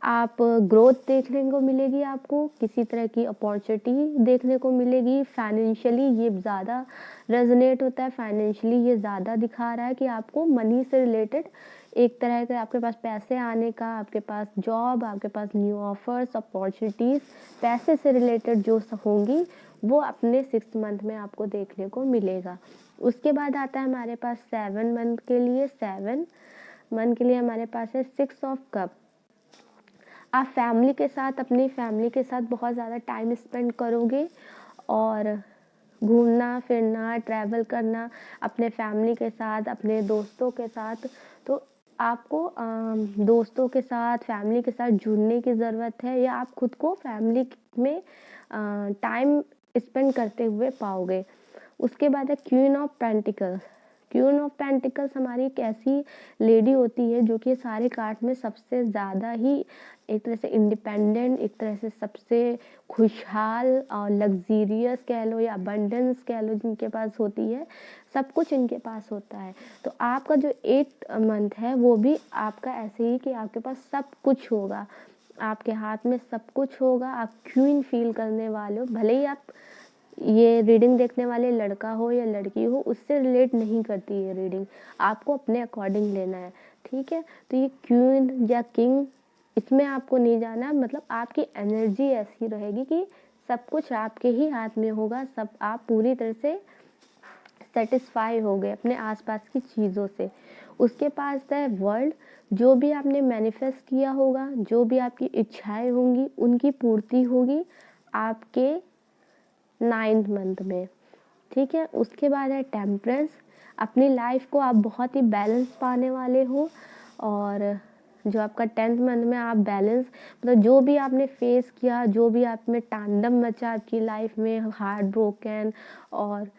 Speaker 1: आप ग्रोथ देखने को मिलेगी, आपको किसी तरह की अपॉर्चुनिटी देखने को मिलेगी। फाइनेंशियली ये ज़्यादा रेजोनेट होता है, फाइनेंशियली ये ज़्यादा दिखा रहा है कि आपको मनी से रिलेटेड एक तरह के आपके पास पैसे आने का, आपके पास जॉब, आपके पास न्यू ऑफर्स, अपॉर्चुनिटीज़ पैसे से रिलेटेड जो होंगी वो अपने 6th मंथ में आपको देखने को मिलेगा। उसके बाद आता है हमारे पास 7 मंथ के लिए। 7 मंथ के लिए हमारे पास है 6 ऑफ कप। आप फैमिली के साथ, अपनी फैमिली के साथ बहुत ज़्यादा टाइम स्पेंड करोगे और घूमना फिरना, ट्रैवल करना अपने फैमिली के साथ, अपने दोस्तों के साथ। तो आपको दोस्तों के साथ, फैमिली के साथ जुड़ने की ज़रूरत है, या आप खुद को फैमिली में टाइम स्पेंड करते हुए पाओगे। उसके बाद है queen of pentacles. Queen of pentacles हमारी एक ऐसी लेडी होती है जो कि सारे कार्ड में सबसे ज़्यादा ही एक तरह से इंडिपेंडेंट, एक तरह से सबसे खुशहाल और लग्जीरियस कह लो या अबंडेंस कह लो, जिनके पास होती है, सब कुछ इनके पास होता है। तो आपका जो 8 मंथ है वो भी आपका ऐसे ही कि आपके पास सब कुछ होगा, आपके हाथ में सब कुछ होगा, आप क्वीन फील करने वाले हो। भले ही आप ये रीडिंग देखने वाले लड़का हो या लड़की हो, उससे रिलेट नहीं करती ये रीडिंग, आपको अपने अकॉर्डिंग लेना है, ठीक है। तो ये क्वीन या किंग, इसमें आपको नहीं जाना, मतलब आपकी एनर्जी ऐसी रहेगी कि सब कुछ आपके ही हाथ में होगा, सब आप पूरी तरह से सेटिस्फाई हो गए अपने आसपास की चीज़ों से। उसके पास है वर्ल्ड। जो भी आपने मैनिफेस्ट किया होगा, जो भी आपकी इच्छाएं होंगी, उनकी पूर्ति होगी आपके 9th मंथ में, ठीक है। उसके बाद है टेम्परेंस। अपनी लाइफ को आप बहुत ही बैलेंस पाने वाले हो, और जो आपका 10th मंथ में आप बैलेंस, मतलब जो भी आपने फेस किया, जो भी आप में तांडव मचा आपकी लाइफ में, हार्ट ब्रोकन और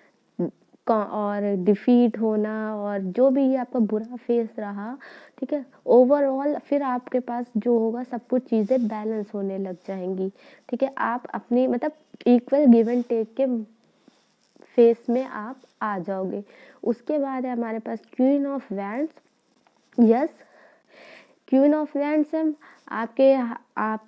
Speaker 1: डिफीट होना, और जो भी ये आपका बुरा फेस रहा, ठीक है, ओवरऑल फिर आपके पास जो होगा सब कुछ चीज़ें बैलेंस होने लग जाएंगी, ठीक है। आप अपनी मतलब इक्वल गिव एंड टेक के फेस में आप आ जाओगे। उसके बाद है हमारे पास queen of wands. Yes, queen of wands है आप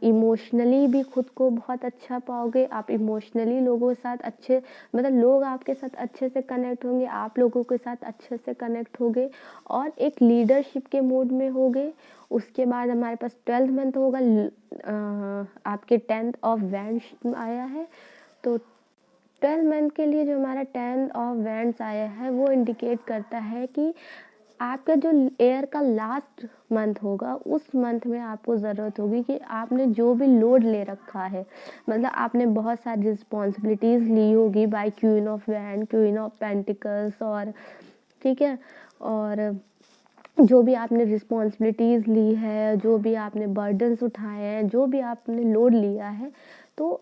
Speaker 1: इमोशनली भी खुद को बहुत अच्छा पाओगे। आप इमोशनली लोगों के साथ अच्छे, मतलब लोग आपके साथ अच्छे से कनेक्ट होंगे, आप लोगों के साथ अच्छे से कनेक्ट होगे और एक लीडरशिप के मूड में होगे। उसके बाद हमारे पास 12th मंथ होगा, आपके 10th ऑफ वैंड्स आया है। तो 12 मंथ के लिए जो हमारा 10 ऑफ वैंड्स आया है वो इंडिकेट करता है कि आपका जो ईयर का लास्ट मंथ होगा, उस मंथ में आपको ज़रूरत होगी कि आपने जो भी लोड ले रखा है, मतलब आपने बहुत सारी रिस्पॉन्सिबिलिटीज़ ली होगी by queen of wand, queen of pentacles, और ठीक है, और जो भी आपने रिस्पॉन्सिबिलिटीज़ ली है, जो भी आपने बर्डन्स उठाए हैं, जो भी आपने लोड लिया है, तो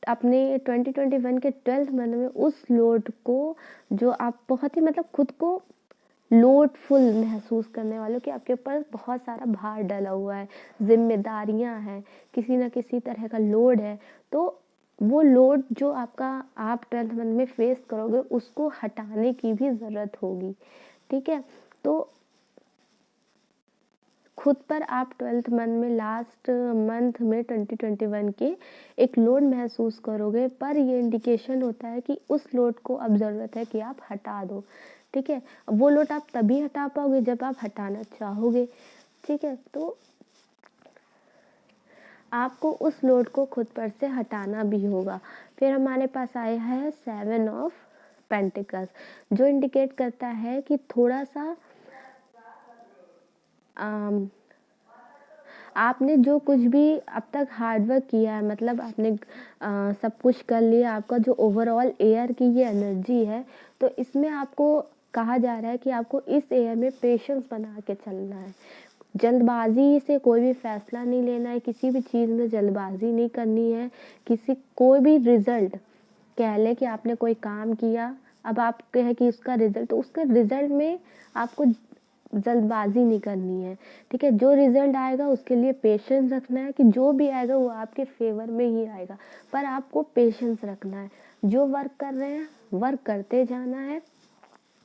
Speaker 1: अपने 2021 के 12th मंथ में उस लोड को, जो आप बहुत ही मतलब खुद को लोडफुल महसूस करने वाले हो कि आपके ऊपर बहुत सारा भार डला हुआ है, जिम्मेदारियां हैं, किसी ना किसी तरह का लोड है, तो वो लोड जो आपका आप 12th मंथ में फेस करोगे उसको हटाने की भी ज़रूरत होगी, ठीक है। तो खुद पर आप 12th मंथ में, लास्ट मंथ में 2021 के एक लोड महसूस करोगे, पर ये इंडिकेशन होता है कि उस लोड को अब ज़रूरत है कि आप हटा दो, ठीक है। वो लोड आप तभी हटा पाओगे जब आप हटाना चाहोगे, ठीक है। तो आपको उस लोड को खुद पर से हटाना भी होगा। फिर हमारे पास आया है 7 ऑफ पेंटिकल्स, जो इंडिकेट करता है कि थोड़ा सा आपने जो कुछ भी अब तक हार्डवर्क किया है, मतलब आपने सब कुछ कर लिया, आपका जो ओवरऑल ईयर की ये एनर्जी है, तो इसमें आपको कहा जा रहा है कि आपको इस ईयर में पेशेंस बना के चलना है। जल्दबाजी से कोई भी फैसला नहीं लेना है, किसी भी चीज़ में जल्दबाजी नहीं करनी है। कोई भी रिजल्ट, कह लें कि आपने कोई काम किया, अब आप कहें कि उसका रिजल्ट, तो उसका रिजल्ट में आपको जल्दबाजी नहीं करनी है, ठीक है। जो रिजल्ट आएगा उसके लिए पेशेंस रखना है, कि जो भी आएगा वो आपके फेवर में ही आएगा, पर आपको पेशेंस रखना है। जो वर्क कर रहे हैं वर्क करते जाना है,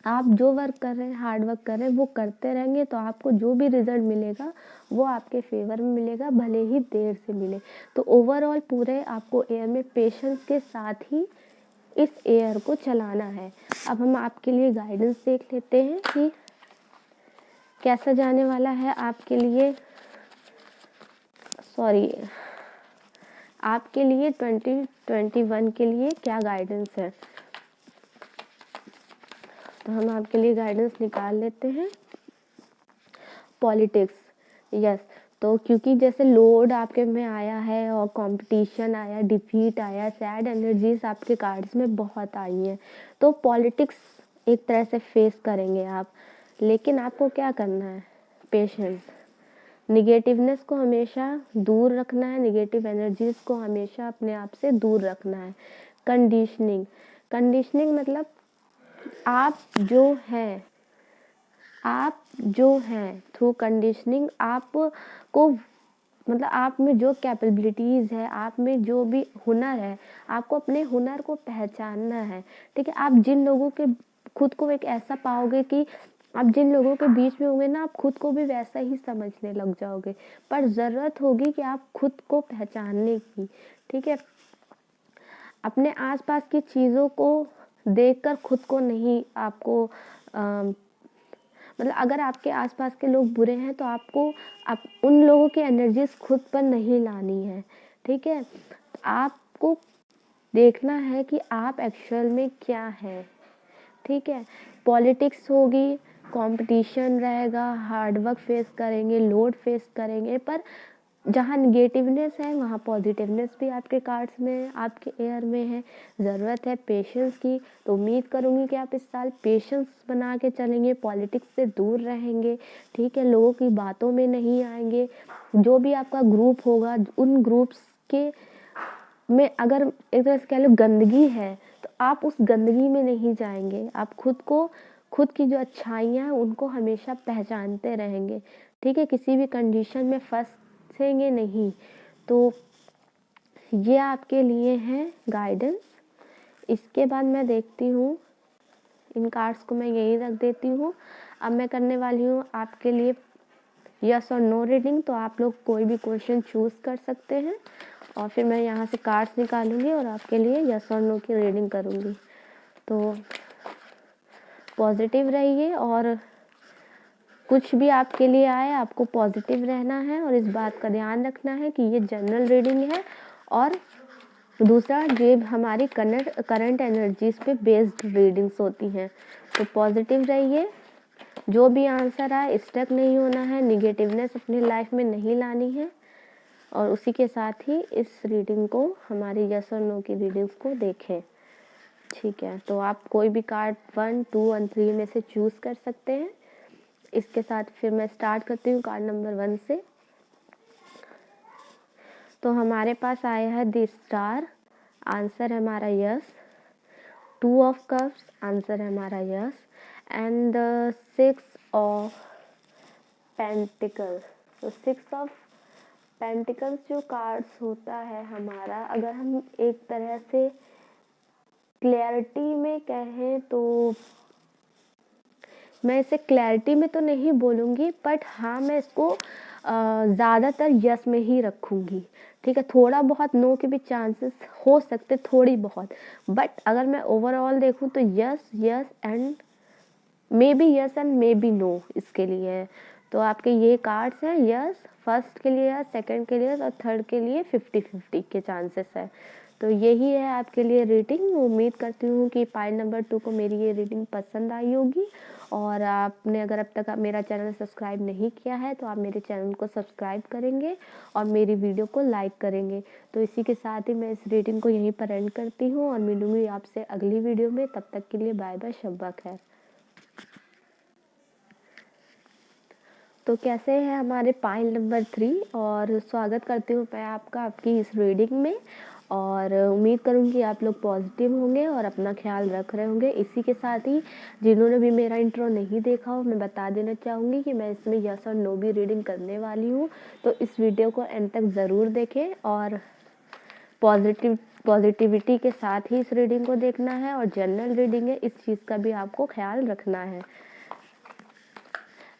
Speaker 1: आप जो वर्क कर रहे हैं, हार्ड वर्क कर रहे हैं, वो करते रहेंगे तो आपको जो भी रिजल्ट मिलेगा वो आपके फेवर में मिलेगा, भले ही देर से मिले। तो ओवरऑल पूरे आपको ईयर में पेशेंस के साथ ही इस ईयर को चलाना है। अब हम आपके लिए गाइडेंस देख लेते हैं कि कैसा जाने वाला है आपके लिए, आपके लिए 2021 के लिए क्या गाइडेंस है। तो हम आपके लिए गाइडेंस निकाल लेते हैं। Politics, yes. तो क्योंकि जैसे लोड आपके में आया है और कंपटीशन आया, डिफीट आया, सैड एनर्जीज आपके कार्ड्स में बहुत आई हैं, तो पॉलिटिक्स एक तरह से फेस करेंगे आप। लेकिन आपको क्या करना है, पेशेंस, निगेटिवनेस को हमेशा दूर रखना है, निगेटिव एनर्जीज को हमेशा अपने आप से दूर रखना है। कंडीशनिंग, कंडीशनिंग मतलब आप जो हैं थ्रू कंडीशनिंग आपको, मतलब आप में जो कैपेबिलिटीज़ है, आप में जो भी हुनर है, आपको अपने हुनर को पहचानना है। ठीक है, आप जिन लोगों के खुद को एक ऐसा पाओगे कि आप जिन लोगों के बीच में होंगे ना, आप खुद को भी वैसा ही समझने लग जाओगे। पर ज़रूरत होगी कि आप खुद को पहचानने की। ठीक है, अपने आसपास की चीज़ों को देखकर खुद को नहीं, आपको मतलब अगर आपके आसपास के लोग बुरे हैं तो आपको उन लोगों की एनर्जीज खुद पर नहीं लानी है। ठीक है, आपको देखना है कि आप एक्चुअल में क्या है। ठीक है, पॉलिटिक्स होगी, कंपटीशन रहेगा, हार्डवर्क फेस करेंगे, लोड फेस करेंगे, पर जहाँ निगेटिवनेस है वहाँ पॉजिटिवनेस भी आपके कार्ड्स में है, आपके एयर में है। ज़रूरत है पेशेंस की, तो उम्मीद करूँगी कि आप इस साल पेशेंस बना के चलेंगे, पॉलिटिक्स से दूर रहेंगे। ठीक है, लोगों की बातों में नहीं आएंगे। जो भी आपका ग्रुप होगा, उन ग्रुप्स के में अगर एक तरह से कह लो गंदगी है, तो आप उस गंदगी में नहीं जाएंगे। आप खुद की जो अच्छाइयाँ हैं उनको हमेशा पहचानते रहेंगे। ठीक है, किसी भी कंडीशन में फंसेंगे नहीं। तो ये आपके लिए है गाइडेंस। इसके बाद मैं देखती हूँ, इन कार्ड्स को मैं यहीं रख देती हूँ। अब मैं करने वाली हूँ आपके लिए यस और नो रीडिंग। तो आप लोग कोई भी क्वेश्चन चूज़ कर सकते हैं और फिर मैं यहाँ से कार्ड्स निकालूंगी और आपके लिए यस और नो की रीडिंग करूँगी। तो पॉजिटिव रहिए और कुछ भी आपके लिए आए आपको पॉजिटिव रहना है और इस बात का ध्यान रखना है कि ये जनरल रीडिंग है और दूसरा ये हमारी करंट एनर्जीज पे बेस्ड रीडिंग्स होती हैं। तो पॉजिटिव रहिए, जो भी आंसर आए स्टक नहीं होना है, निगेटिवनेस अपनी लाइफ में नहीं लानी है। और उसी के साथ ही इस रीडिंग को, हमारी यस और नो की रीडिंग्स को देखें। ठीक है, तो आप कोई भी कार्ड 1, 2 और 3 में से चूज़ कर सकते हैं। इसके साथ फिर मैं स्टार्ट करती हूँ कार्ड नंबर 1 से। तो हमारे पास आया है द स्टार, आंसर है हमारा यस। 2 ऑफ कप्स, आंसर है हमारा yes. And the 6 of pentacle. तो 6 ऑफ पेंटिकल्स जो कार्ड्स होता है हमारा, अगर हम एक तरह से क्लैरिटी में कहें तो मैं इसे क्लैरिटी में तो नहीं बोलूँगी, बट हाँ मैं इसको ज़्यादातर यस में ही रखूँगी। ठीक है, थोड़ा बहुत नो के भी चांसेस हो सकते, थोड़ी बहुत, बट अगर मैं ओवरऑल देखूँ तो yes and maybe no इसके लिए है। तो आपके ये कार्ड्स हैं, यस फर्स्ट के लिए, सेकंड के लिए और थर्ड के लिए 50-50 के चांसेस है। तो यही है आपके लिए रीडिंग। उम्मीद करती हूँ कि पाइल नंबर 2 को मेरी ये रीडिंग पसंद आई होगी। और आपने अगर अब तक मेरा चैनल सब्सक्राइब नहीं किया है तो आप मेरे चैनल को सब्सक्राइब करेंगे और मेरी वीडियो को लाइक करेंगे। तो इसी के साथ ही मैं इस रीडिंग को यहीं पर एंड करती हूँ और मिलूँगी आपसे अगली वीडियो में। तब तक के लिए बाय बाय, शब्बा खैर। तो कैसे है हमारे पाइल नंबर 3, और स्वागत करती हूँ मैं आपकी इस रीडिंग में। और उम्मीद करूँगी आप लोग पॉजिटिव होंगे और अपना ख्याल रख रहे होंगे। इसी के साथ ही जिन्होंने भी मेरा इंट्रो नहीं देखा हो, मैं बता देना चाहूँगी कि मैं इसमें यस और नो भी रीडिंग करने वाली हूँ। तो इस वीडियो को एंड तक ज़रूर देखें और पॉजिटिविटी के साथ ही इस रीडिंग को देखना है। और जनरल रीडिंग है, इस चीज़ का भी आपको ख्याल रखना है।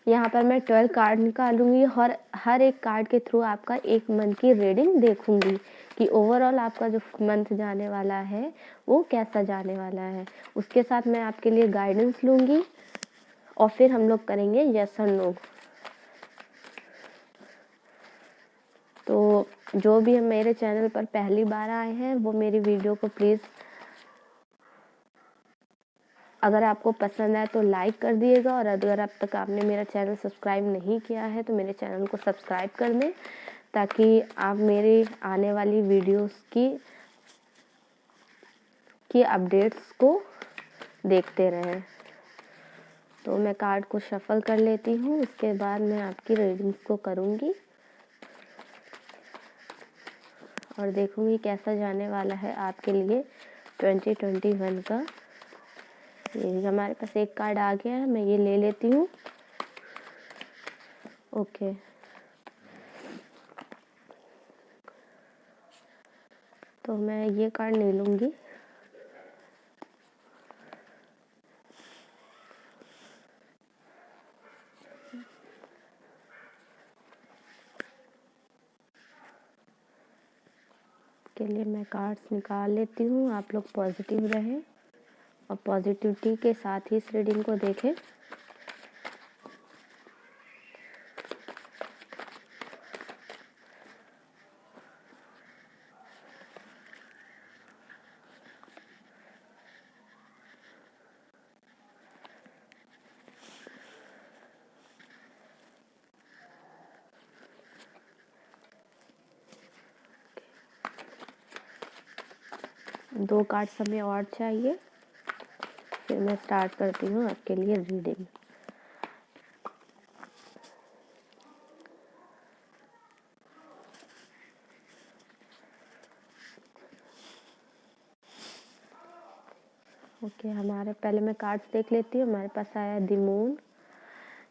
Speaker 1: यहाँ पर मैं 12 कार्ड निकालूंगी और हर एक कार्ड के थ्रू आपका एक मंथ की रीडिंग देखूंगी कि ओवरऑल आपका जो मंथ जाने वाला है वो कैसा जाने वाला है। उसके साथ मैं आपके लिए गाइडेंस लूँगी और फिर हम लोग करेंगे यस और नो। तो जो भी मेरे चैनल पर पहली बार आए हैं वो मेरी वीडियो को प्लीज़, अगर आपको पसंद आए तो लाइक कर दिएगा, और अगर अब तक आपने मेरा चैनल सब्सक्राइब नहीं किया है तो मेरे चैनल को सब्सक्राइब कर दें, ताकि आप मेरी आने वाली वीडियोस की अपडेट्स को देखते रहें। तो मैं कार्ड को शफल कर लेती हूँ, उसके बाद मैं आपकी रीडिंग्स को करूँगी और देखूँगी कैसा जाने वाला है आपके लिए 2021 का। ये हमारे पास एक कार्ड आ गया है, मैं ये ले लेती हूँ। ओके, तो मैं ये कार्ड ले लूँगी। के लिए मैं कार्ड्स निकाल लेती हूँ। आप लोग पॉजिटिव रहें और पॉजिटिविटी के साथ ही इस रीडिंग को देखें। दो कार्ड्स हमें और चाहिए, फिर मैं स्टार्ट करती हूँ आपके लिए रीडिंग। ओके, हमारे पहले मैं कार्ड्स देख लेती हूँ। हमारे पास आया the moon,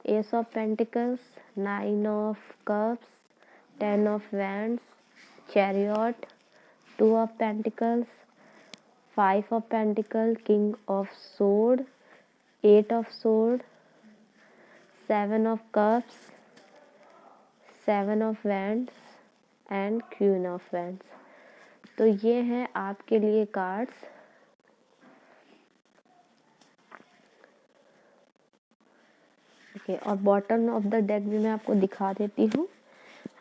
Speaker 1: S of pentacles, 9 of cups, 10 of wands, chariot, 2 of pentacles, 5 of pentacle, king of sword, 8 of sword, 7 of cups, 7 of wands and queen of wands. तो ये हैं आपके लिए कार्ड्स। ओके, और बॉटम ऑफ द डेक भी मैं आपको दिखा देती हूँ।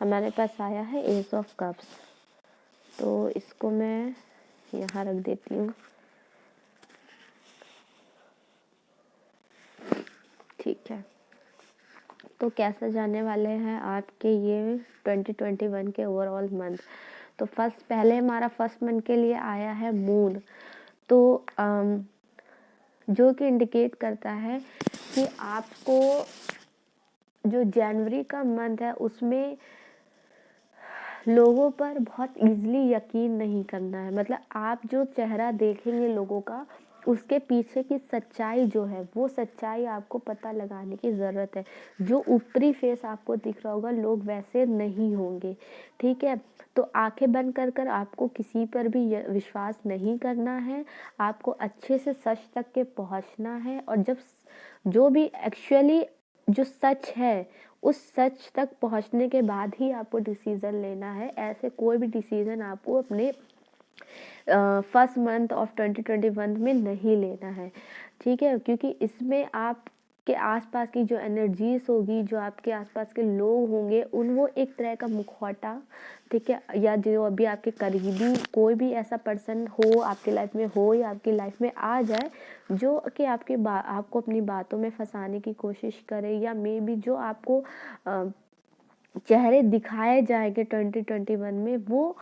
Speaker 1: हमारे पास आया है एस ऑफ कप्स, तो इसको मैं यहाँ रख देती हूँ। ठीक है, तो कैसा जाने वाले हैं आपके ये 2021 के ओवरऑल मंथ। तो पहले हमारा फर्स्ट मंथ के लिए आया है मून, तो जो कि इंडिकेट करता है कि आपको जो जनवरी का मंथ है उसमें लोगों पर बहुत इजीली यकीन नहीं करना है। मतलब आप जो चेहरा देखेंगे लोगों का, उसके पीछे की सच्चाई जो है वो सच्चाई आपको पता लगाने की ज़रूरत है। जो ऊपरी फेस आपको दिख रहा होगा लोग वैसे नहीं होंगे, ठीक है। तो आंखें बंद कर कर आपको किसी पर भी विश्वास नहीं करना है। आपको अच्छे से सच तक के पहुंचना है, और जब जो भी एक्चुअली जो सच है उस सच तक पहुंचने के बाद ही आपको डिसीज़न लेना है। ऐसे कोई भी डिसीज़न आपको अपने फर्स्ट मंथ ऑफ 2021 में नहीं लेना है, ठीक है। क्योंकि इसमें आपके आसपास की जो एनर्जीज होगी, जो आपके आसपास के लोग होंगे, वो एक तरह का मुखौटा, ठीक है, या जो अभी आपके करीबी कोई भी ऐसा पर्सन हो आपके लाइफ में हो या आपकी लाइफ में आ जाए, जो कि आपको अपनी बातों में फंसाने की कोशिश करे, या मे बी जो आपको चेहरे दिखाए जाएंगे 2021 में, वो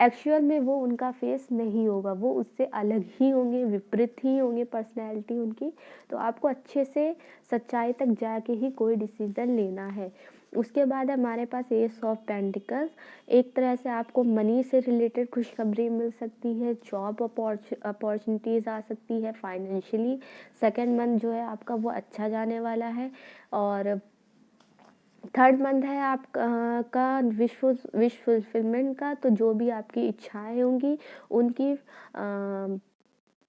Speaker 1: एक्चुअल में वो उनका फेस नहीं होगा, वो उससे अलग ही होंगे, विपरीत ही होंगे पर्सनैलिटी उनकी। तो आपको अच्छे से सच्चाई तक जाके ही कोई डिसीजन लेना है। उसके बाद हमारे पास एस ऑफ पेंटिकल्स, एक तरह से आपको मनी से रिलेटेड खुशखबरी मिल सकती है, जॉब अपॉर्चुनिटीज़ आ सकती है, फाइनेंशियली सेकेंड मंथ जो है आपका वो अच्छा जाने वाला है। और थर्ड मंथ है आपका विश फुलफिलमेंट का। तो जो भी आपकी इच्छाएं होंगी उनकी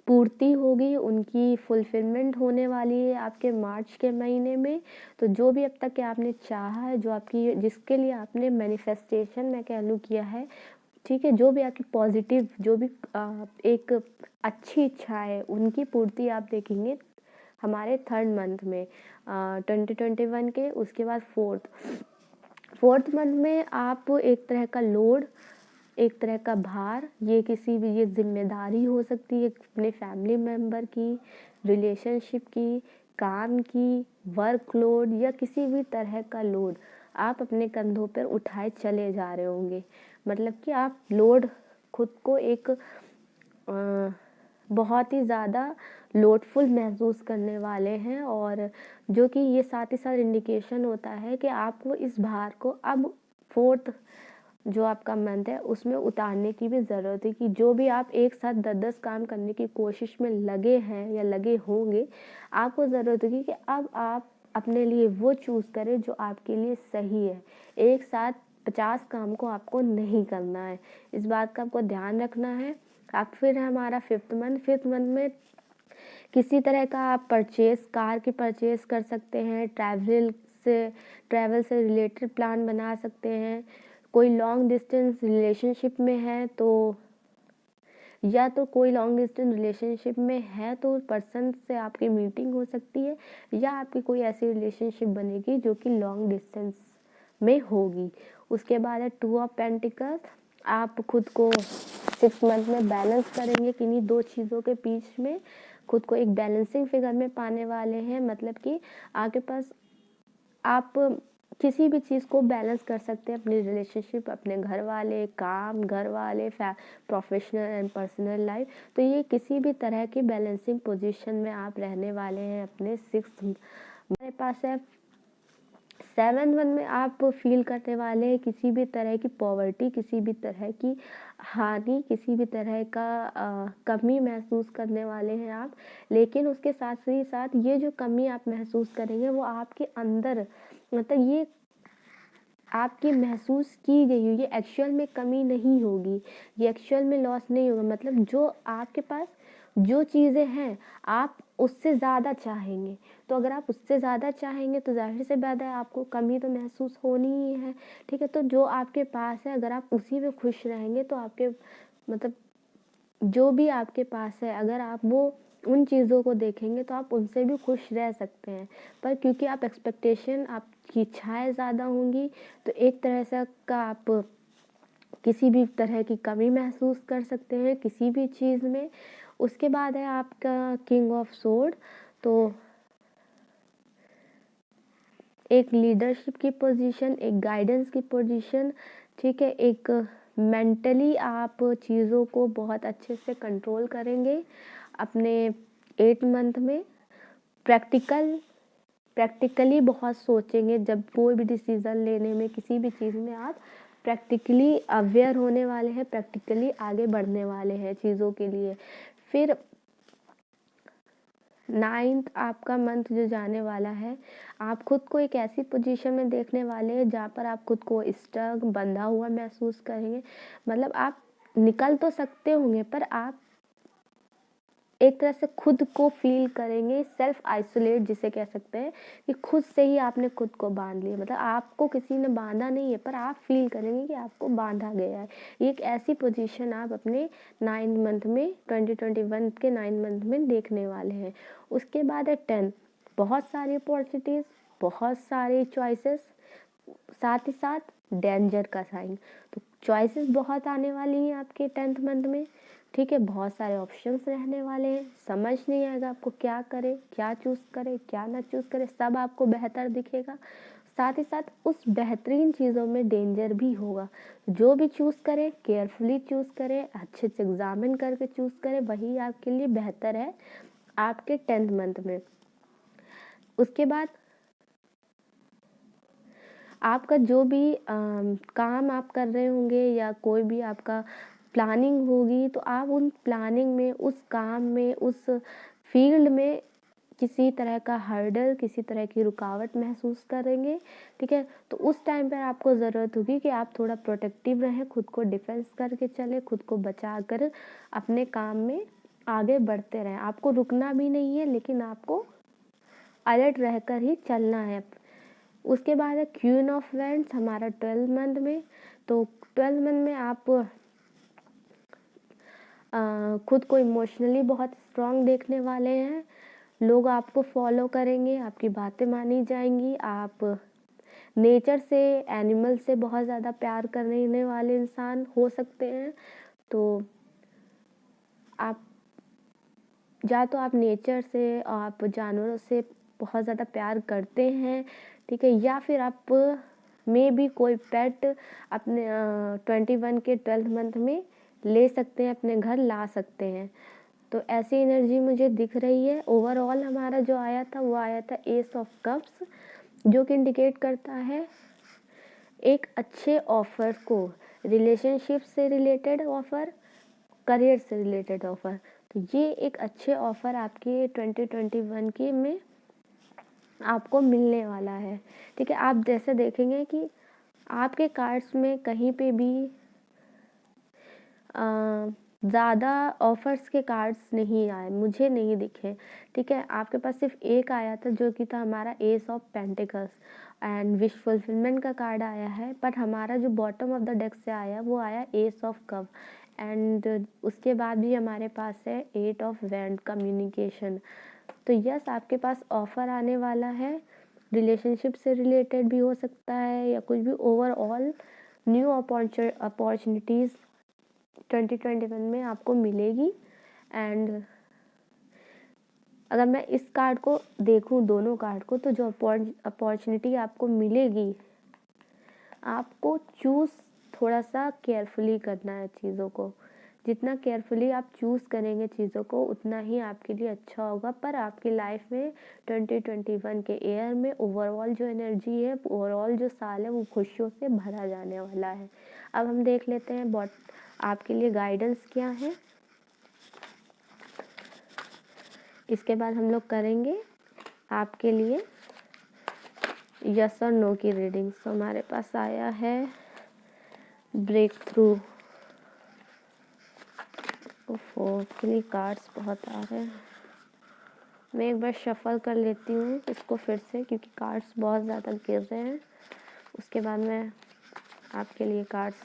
Speaker 1: पूर्ति होगी, उनकी फुलफिलमेंट होने वाली है आपके मार्च के महीने में। तो जो भी अब तक के आपने चाहा है, जो आपकी जिसके लिए आपने मैनिफेस्टेशन मैं कह लूँ किया है, ठीक है, जो भी आपकी पॉजिटिव जो भी एक अच्छी इच्छा है उनकी पूर्ति आप देखेंगे हमारे थर्ड मंथ में 2021 के। उसके बाद फोर्थ मंथ में आप एक तरह का लोड एक तरह का भार, ये किसी भी ये जिम्मेदारी हो सकती है अपने फैमिली मेम्बर की, रिलेशनशिप की, काम की, वर्कलोड या किसी भी तरह का लोड आप अपने कंधों पर उठाए चले जा रहे होंगे। मतलब कि आप लोड खुद को एक बहुत ही ज़्यादा लोडफुल महसूस करने वाले हैं, और जो कि ये साथ ही साथ इंडिकेशन होता है कि आपको इस भार को अब 4th जो आपका मंथ है उसमें उतारने की भी ज़रूरत है, कि जो भी आप एक साथ 10-10 काम करने की कोशिश में लगे हैं या लगे होंगे, आपको ज़रूरत होगी कि अब आप अपने लिए वो चूज़ करें जो आपके लिए सही है। एक साथ 50 काम को आपको नहीं करना है, इस बात का आपको ध्यान रखना है। अब फिर हमारा 5th मंथ में किसी तरह का आप कार की परचेज़ कर सकते हैं, ट्रैवल से रिलेटेड प्लान बना सकते हैं। कोई लॉन्ग डिस्टेंस रिलेशनशिप में है तो पर्सन से आपकी मीटिंग हो सकती है, या आपकी कोई ऐसी रिलेशनशिप बनेगी जो कि लॉन्ग डिस्टेंस में होगी। उसके बाद है 2 ऑफ पेंटिकल्स, आप खुद को 6 मंथ में बैलेंस करेंगे किन्हीं 2 चीज़ों के बीच में, खुद को एक बैलेंसिंग फिगर में पाने वाले हैं। मतलब कि आपके पास आप किसी भी चीज़ को बैलेंस कर सकते हैं, अपनी रिलेशनशिप, अपने घर वाले, काम, घर वाले, प्रोफेशनल एंड पर्सनल लाइफ। तो ये किसी भी तरह की बैलेंसिंग पोजीशन में आप रहने वाले हैं अपने 6th। हमारे पास है 7th मंथ में आप फील करने वाले हैं किसी भी तरह की पॉवर्टी, किसी भी तरह की हानि, किसी भी तरह का कमी महसूस करने वाले हैं आप। लेकिन उसके साथ ही साथ ये जो कमी आप महसूस करेंगे वो आपके अंदर, मतलब ये आपकी महसूस की गई हुई, ये एक्चुअल में कमी नहीं होगी, ये एक्चुअल में लॉस नहीं होगा। मतलब जो आपके पास जो चीज़ें हैं आप उससे ज़्यादा चाहेंगे, तो अगर आप उससे ज़्यादा चाहेंगे तो ज़ाहिर सी बात है आपको कमी तो महसूस होनी ही है, ठीक है। तो जो आपके पास है अगर आप उसी में खुश रहेंगे तो आपके मतलब जो भी आपके पास है अगर आप वो उन चीज़ों को देखेंगे तो आप उनसे भी खुश रह सकते हैं। पर क्योंकि आप एक्सपेक्टेशन, आपकी इच्छाएं ज़्यादा होंगी, तो एक तरह से का आप किसी भी तरह की कमी महसूस कर सकते हैं किसी भी चीज़ में। उसके बाद है आपका किंग ऑफ सोर्ड, तो एक लीडरशिप की पोजीशन, एक गाइडेंस की पोजीशन, ठीक है। एक मेंटली आप चीज़ों को बहुत अच्छे से कंट्रोल करेंगे अपने 8 मंथ में। प्रैक्टिकली बहुत सोचेंगे, जब कोई भी डिसीज़न लेने में, किसी भी चीज़ में आप प्रैक्टिकली अवेयर होने वाले हैं, प्रैक्टिकली आगे बढ़ने वाले हैं चीज़ों के लिए। फिर 9th आपका मंथ जो जाने वाला है, आप खुद को एक ऐसी पोजीशन में देखने वाले हैं जहाँ पर आप खुद को स्टक, बंधा हुआ महसूस करेंगे। मतलब आप निकल तो सकते होंगे पर आप एक तरह से खुद को फील करेंगे सेल्फ आइसोलेट, जिसे कह सकते हैं कि खुद से ही आपने खुद को बांध लिया। मतलब आपको किसी ने बांधा नहीं है पर आप फील करेंगे कि आपको बांधा गया है। एक ऐसी पोजीशन आप अपने 9 मंथ में, 2021 के 9 मंथ में देखने वाले हैं। उसके बाद है 10, बहुत सारी अपॉर्चुनिटीज़, बहुत सारे चॉइसेस, साथ ही साथ डेंजर का साइन। तो चॉइसेस बहुत आने वाली हैं आपके 10th मंथ में, ठीक है। बहुत सारे ऑप्शंस रहने वाले हैं, समझ नहीं आएगा आपको क्या करे, क्या चूज़ करे, क्या ना चूज़ करे, सब आपको बेहतर दिखेगा। साथ ही साथ उस बेहतरीन चीज़ों में डेंजर भी होगा। जो भी चूज़ करें केयरफुली चूज़ करें, अच्छे से एग्जामिन करके चूज़ करें, वही आपके लिए बेहतर है आपके 10th मंथ में। उसके बाद आपका जो भी काम आप कर रहे होंगे या कोई भी आपका प्लानिंग होगी, तो आप उन प्लानिंग में, उस काम में, उस फील्ड में किसी तरह का हर्डल, किसी तरह की रुकावट महसूस करेंगे, ठीक है। तो उस टाइम पर आपको ज़रूरत होगी कि आप थोड़ा प्रोटेक्टिव रहें, खुद को डिफेंस करके चलें, खुद को बचा कर अपने काम में आगे बढ़ते रहें। आपको रुकना भी नहीं है, लेकिन आपको अलर्ट रहकर ही चलना है। उसके बाद है क्वीन ऑफ वैंड्स हमारा 12 मंथ में। तो 12 मंथ में आप खुद को इमोशनली बहुत स्ट्रांग देखने वाले हैं। लोग आपको फॉलो करेंगे, आपकी बातें मानी जाएंगी, आप नेचर से, एनिमल से बहुत ज़्यादा प्यार करने वाले इंसान हो सकते हैं। तो आप तो आप नेचर से, आप जानवरों से बहुत ज़्यादा प्यार करते हैं, ठीक है, या फिर आप में भी कोई पेट अपने 21 के 12th मंथ में ले सकते हैं, अपने घर ला सकते हैं। तो ऐसी एनर्जी मुझे दिख रही है। ओवरऑल हमारा जो आया था वो आया था एस ऑफ कप्स, जो कि इंडिकेट करता है एक अच्छे ऑफर को, रिलेशनशिप से रिलेटेड ऑफर, करियर से रिलेटेड ऑफर। तो ये एक अच्छे ऑफर आपके 2021 के में आपको मिलने वाला है, ठीक है। आप जैसे देखेंगे कि आपके कार्ड्स में कहीं पे भी ज़्यादा ऑफर्स के कार्ड्स नहीं आए, मुझे नहीं दिखे, ठीक है। आपके पास सिर्फ एक आया था जो कि था हमारा S of pentacles and wish fulfilment का कार्ड आया है। बट हमारा जो बॉटम ऑफ द डेक से आया वो आया एस ऑफ कप, एंड उसके बाद भी हमारे पास है एट ऑफ वैंड, कम्युनिकेशन। तो यस, आपके पास ऑफर आने वाला है, रिलेशनशिप से रिलेटेड भी हो सकता है या कुछ भी। ओवरऑल न्यू अपॉर्चुनिटीज़ 2021 में आपको मिलेगी। एंड अगर मैं इस कार्ड को देखूं, दोनों कार्ड को, तो जो अपॉर्चुनिटी आपको मिलेगी, आपको चूज़ थोड़ा सा केयरफुली करना है चीज़ों को। जितना केयरफुली आप चूज़ करेंगे चीज़ों को, उतना ही आपके लिए अच्छा होगा। पर आपकी लाइफ में 2021 के ईयर में ओवरऑल जो एनर्जी है, ओवरऑल जो साल है, वो खुशियों से भरा जाने वाला है। अब हम देख लेते हैं आपके लिए गाइडेंस क्या है। इसके बाद हम लोग करेंगे आपके लिए यस और नो की रीडिंग। तो हमारे पास आया है ब्रेक थ्रू। के लिए कार्ड्स बहुत आ रहे हैं। मैं एक बार शफल कर लेती हूँ इसको फिर से, क्योंकि कार्ड्स बहुत ज़्यादा गिर रहे हैं। उसके बाद मैं आपके लिए कार्ड्स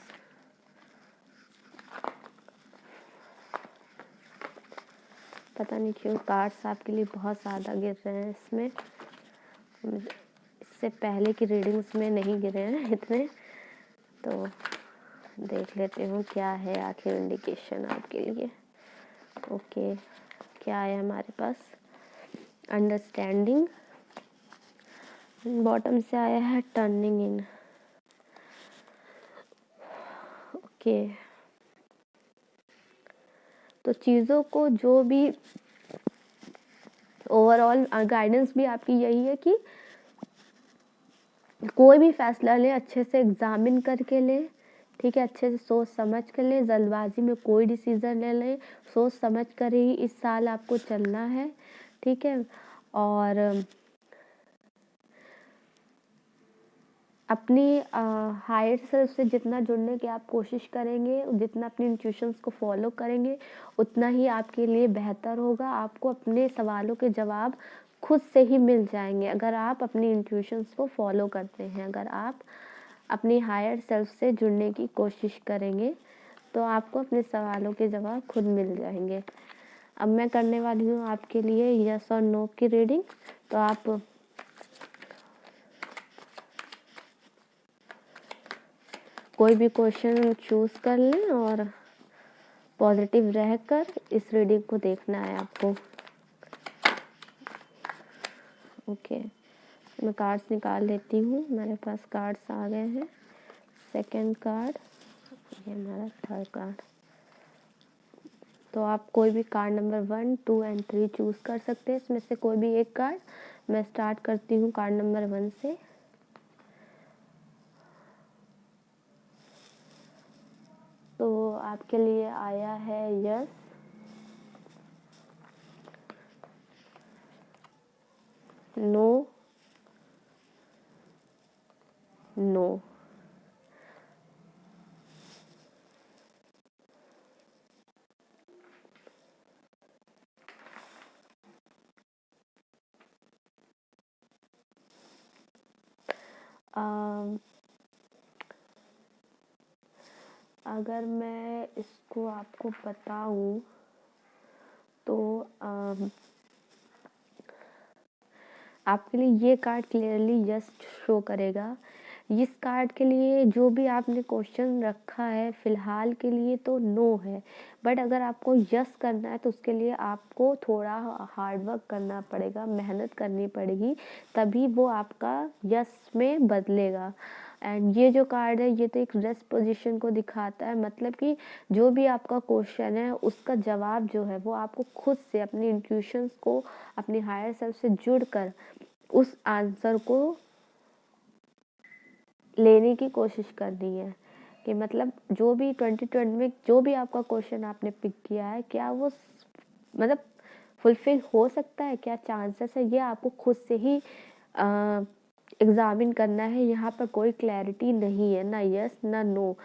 Speaker 1: पता नहीं क्यों कार्ड्स आपके लिए बहुत ज़्यादा गिर रहे हैं इसमें। इससे पहले की रीडिंग्स में नहीं गिरे हैं इतने। तो देख लेते हूँ क्या है आखिर इंडिकेशन आपके लिए। ओके, क्या है हमारे पास? अंडरस्टैंडिंग। बॉटम से आया है टर्निंग इन। ओके, तो चीज़ों को जो भी ओवरऑल गाइडेंस भी आपकी यही है कि कोई भी फैसला ले अच्छे से एग्जामिन करके ले, ठीक है, अच्छे से सोच समझ कर ले। जल्दबाजी में कोई डिसीज़न ले ले, सोच समझ कर ही इस साल आपको चलना है, ठीक है। और अपनी हायर सेल्फ से जितना जुड़ने की आप कोशिश करेंगे, जितना अपनी इंट्यूशंस को फॉलो करेंगे, उतना ही आपके लिए बेहतर होगा। आपको अपने सवालों के जवाब खुद से ही मिल जाएंगे अगर आप अपनी इंट्यूशंस को फॉलो करते हैं। अगर आप अपनी हायर सेल्फ से जुड़ने की कोशिश करेंगे तो आपको अपने सवालों के जवाब खुद मिल जाएंगे। अब मैं करने वाली हूँ आपके लिए यस और नो की रीडिंग। तो आप कोई भी क्वेश्चन चूज़ कर लें और पॉजिटिव रहकर इस रीडिंग को देखना है आपको। ओके, मैं कार्ड्स निकाल लेती हूँ। मेरे पास कार्ड्स आ गए हैं। सेकंड कार्ड, ये हमारा थर्ड कार्ड। तो आप कोई भी कार्ड नंबर 1, 2 एंड 3 चूज़ कर सकते हैं। इसमें से कोई भी एक कार्ड। मैं स्टार्ट करती हूँ कार्ड नंबर 1 से। तो आपके लिए आया है यस, नो, नो। अगर मैं इसको आपको बताऊं तो आपके लिए ये कार्ड क्लियरली यस शो करेगा इस कार्ड के लिए जो भी आपने क्वेश्चन रखा है फ़िलहाल के लिए तो नो है, बट अगर आपको यस करना है तो उसके लिए आपको थोड़ा हार्ड वर्क करना पड़ेगा, मेहनत करनी पड़ेगी, तभी वो आपका यस में बदलेगा। एंड ये जो कार्ड है ये तो एक रेस्ट पोजीशन को दिखाता है, मतलब कि जो भी आपका क्वेश्चन है उसका जवाब जो है वो आपको खुद से अपनी इंट्यूशंस को, अपनी हायर सेल्फ से जुड़कर उस आंसर को लेने की कोशिश करनी है। कि मतलब जो भी 2020 में जो भी आपका क्वेश्चन आपने पिक किया है, क्या वो मतलब फुलफिल हो सकता है, क्या चांसेस है, ये आपको खुद से ही एग्जामिन करना है। यहाँ पर कोई क्लैरिटी नहीं है, ना यस ना नो।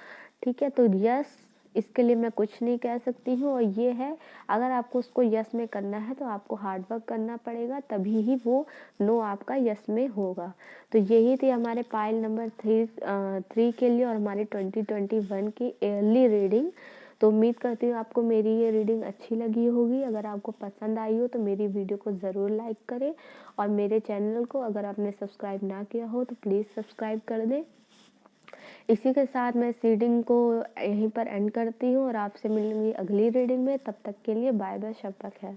Speaker 1: ठीक है, तो यस इसके लिए मैं कुछ नहीं कह सकती हूँ, और ये है अगर आपको उसको यस में करना है तो आपको हार्ड वर्क करना पड़ेगा, तभी ही वो नो आपका यस में होगा। तो यही थी हमारे पाइल नंबर 3 के लिए और हमारी 2021 की ईयरली रीडिंग। तो उम्मीद करती हूँ आपको मेरी ये रीडिंग अच्छी लगी होगी। अगर आपको पसंद आई हो तो मेरी वीडियो को ज़रूर लाइक करें, और मेरे चैनल को अगर आपने सब्सक्राइब ना किया हो तो प्लीज़ सब्सक्राइब कर दें। इसी के साथ मैं इस रीडिंग को यहीं पर एंड करती हूँ और आपसे मिलूंगी अगली रीडिंग में। तब तक के लिए बाय बाय, शब तक है।